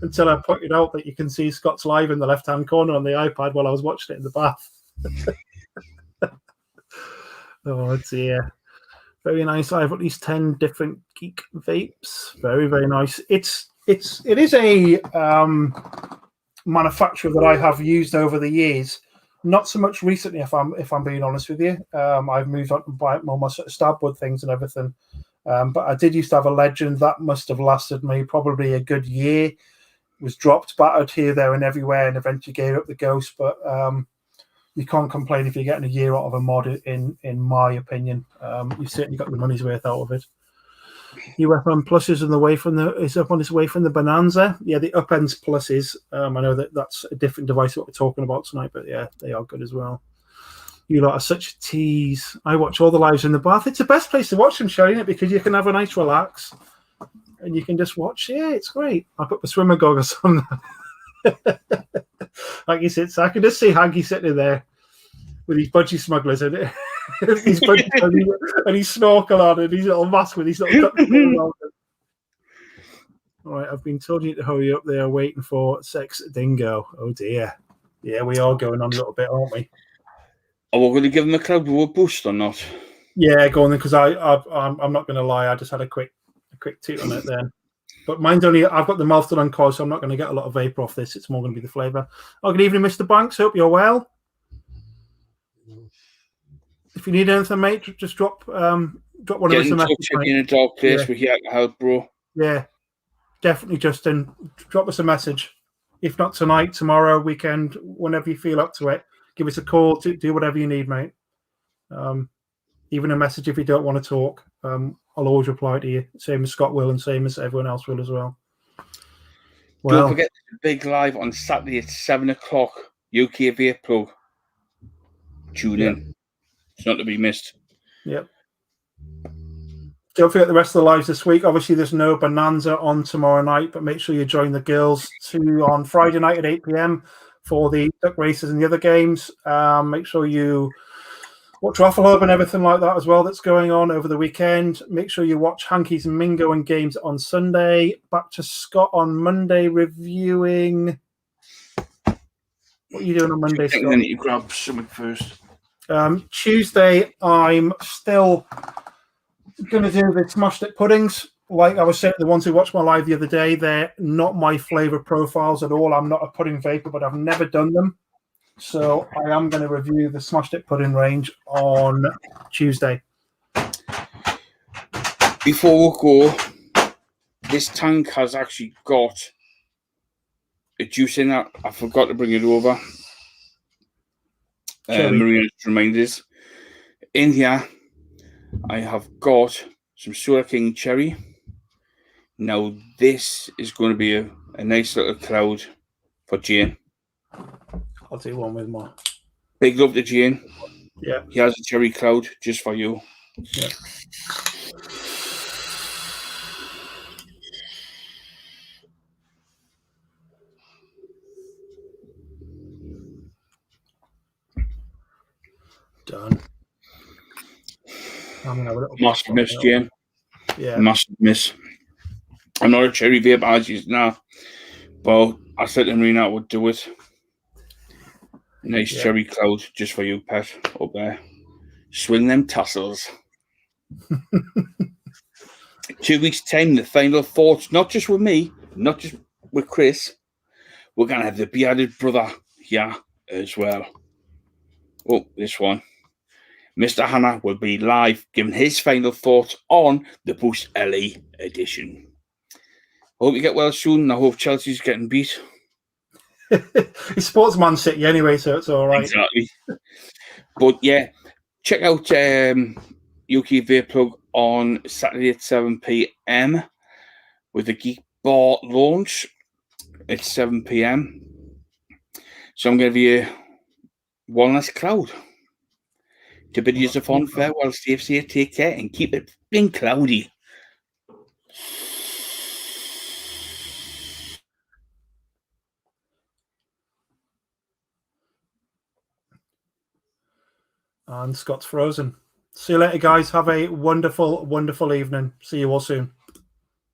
until I pointed out that you can see Scott's live in the left-hand corner on the iPad while I was watching it in the bath. Oh dear. Very nice. I have at least 10 different Geek Vapes. Very, very nice. It is a manufacturer that I have used over the years. Not so much recently, if I'm being honest with you. I've moved on to buy more my sort of stabwood things and everything. But I did used to have a Legend that must have lasted me probably a good year. It was dropped, battered here, there, and everywhere, and eventually gave up the ghost. But you can't complain if you're getting a year out of a mod. In my opinion, you've certainly got your money's worth out of it. UFM Plus is up on its way from the Bonanza. Yeah, the Upends Pluses. I know that's a different device what we're talking about tonight, but yeah, they are good as well. You lot are such a tease. I watch all the lives in the bath. It's the best place to watch them, isn't it? Because you can have a nice relax and you can just watch. Yeah, it's great. I put the swimmer goggles on. Like he sits, I can just see Hanky sitting there with his budgie smugglers in it. And he's snorkel on and his little mask with his little duck. All right, I've been told you to hurry up. They are waiting for Sex Dingo. Oh dear. Yeah, we are going on a little bit, aren't we? Are we going to give them a crowd boost or not? Yeah, go on then, because I'm not going to lie. I just had a quick toot on it then. But mine's only, I've got the mouth done on Coil, so I'm not going to get a lot of vapor off this. It's more going to be the flavour. Oh, good evening, Mr. Banks. Hope you're well. If you need anything, mate, just drop one of us a message. In a dark place, we're here to help, bro. Yeah, definitely, Justin. Drop us a message. If not tonight, tomorrow, weekend, whenever you feel up to it, give us a call. To do whatever you need, mate. Even a message if you don't want to talk. I'll always reply to you. Same as Scott will, and same as everyone else will as well. Well, don't forget the big live on Saturday at 7 o'clock. UK Vape Plug. Tune in. It's not to be missed. Yep. Don't forget the rest of the lives this week. Obviously, there's no Bonanza on tomorrow night, but make sure you join the girls on Friday night at 8 p.m. for the duck races and the other games. Make sure you watch Raffle Hub and everything like that as well that's going on over the weekend. Make sure you watch Hankies and Mingo and games on Sunday. Back to Scott on Monday reviewing. What are you doing on Monday, Scott? I need to grab something first. Tuesday, I'm still going to do the smashed it puddings. Like I was saying, the ones who watched my live the other day, they're not my flavour profiles at all. I'm not a pudding vapor, but I've never done them. So I am going to review the smashed it pudding range on Tuesday. Before we go, this tank has actually got a juice in it. I forgot to bring it over. Marina's reminders. In here, I have got some Soda King Cherry. Now, this is going to be a nice little cloud for Jane. I'll do one with more. Big love to Jane. Yeah. He has a cherry cloud just for you. Yeah. Done. I'm gonna have a little Massive miss, Jane. Yeah. Massive miss. I'm not a cherry vape as you now, but I said to Marina I would do it. Nice cherry cloud just for you, pet, up there. Swing them tassels. 2 weeks' time, the final thoughts, not just with me, not just with Chris. We're going to have the bearded brother here as well. Oh, this one. Mr. Hannah will be live giving his final thoughts on the Boost LE edition. I hope you get well soon, and I hope Chelsea's getting beat. He's Sportsman City anyway, so it's all right. Exactly. But yeah, check out UK Vape Plug on Saturday at 7 p.m. with the Geek Bar launch. It's 7 p.m. So I'm going to give you one last cloud. To bid you a fond farewell, stay safe, take care, and keep it being cloudy. And Scott's frozen. See you later, guys. Have a wonderful, wonderful evening. See you all soon.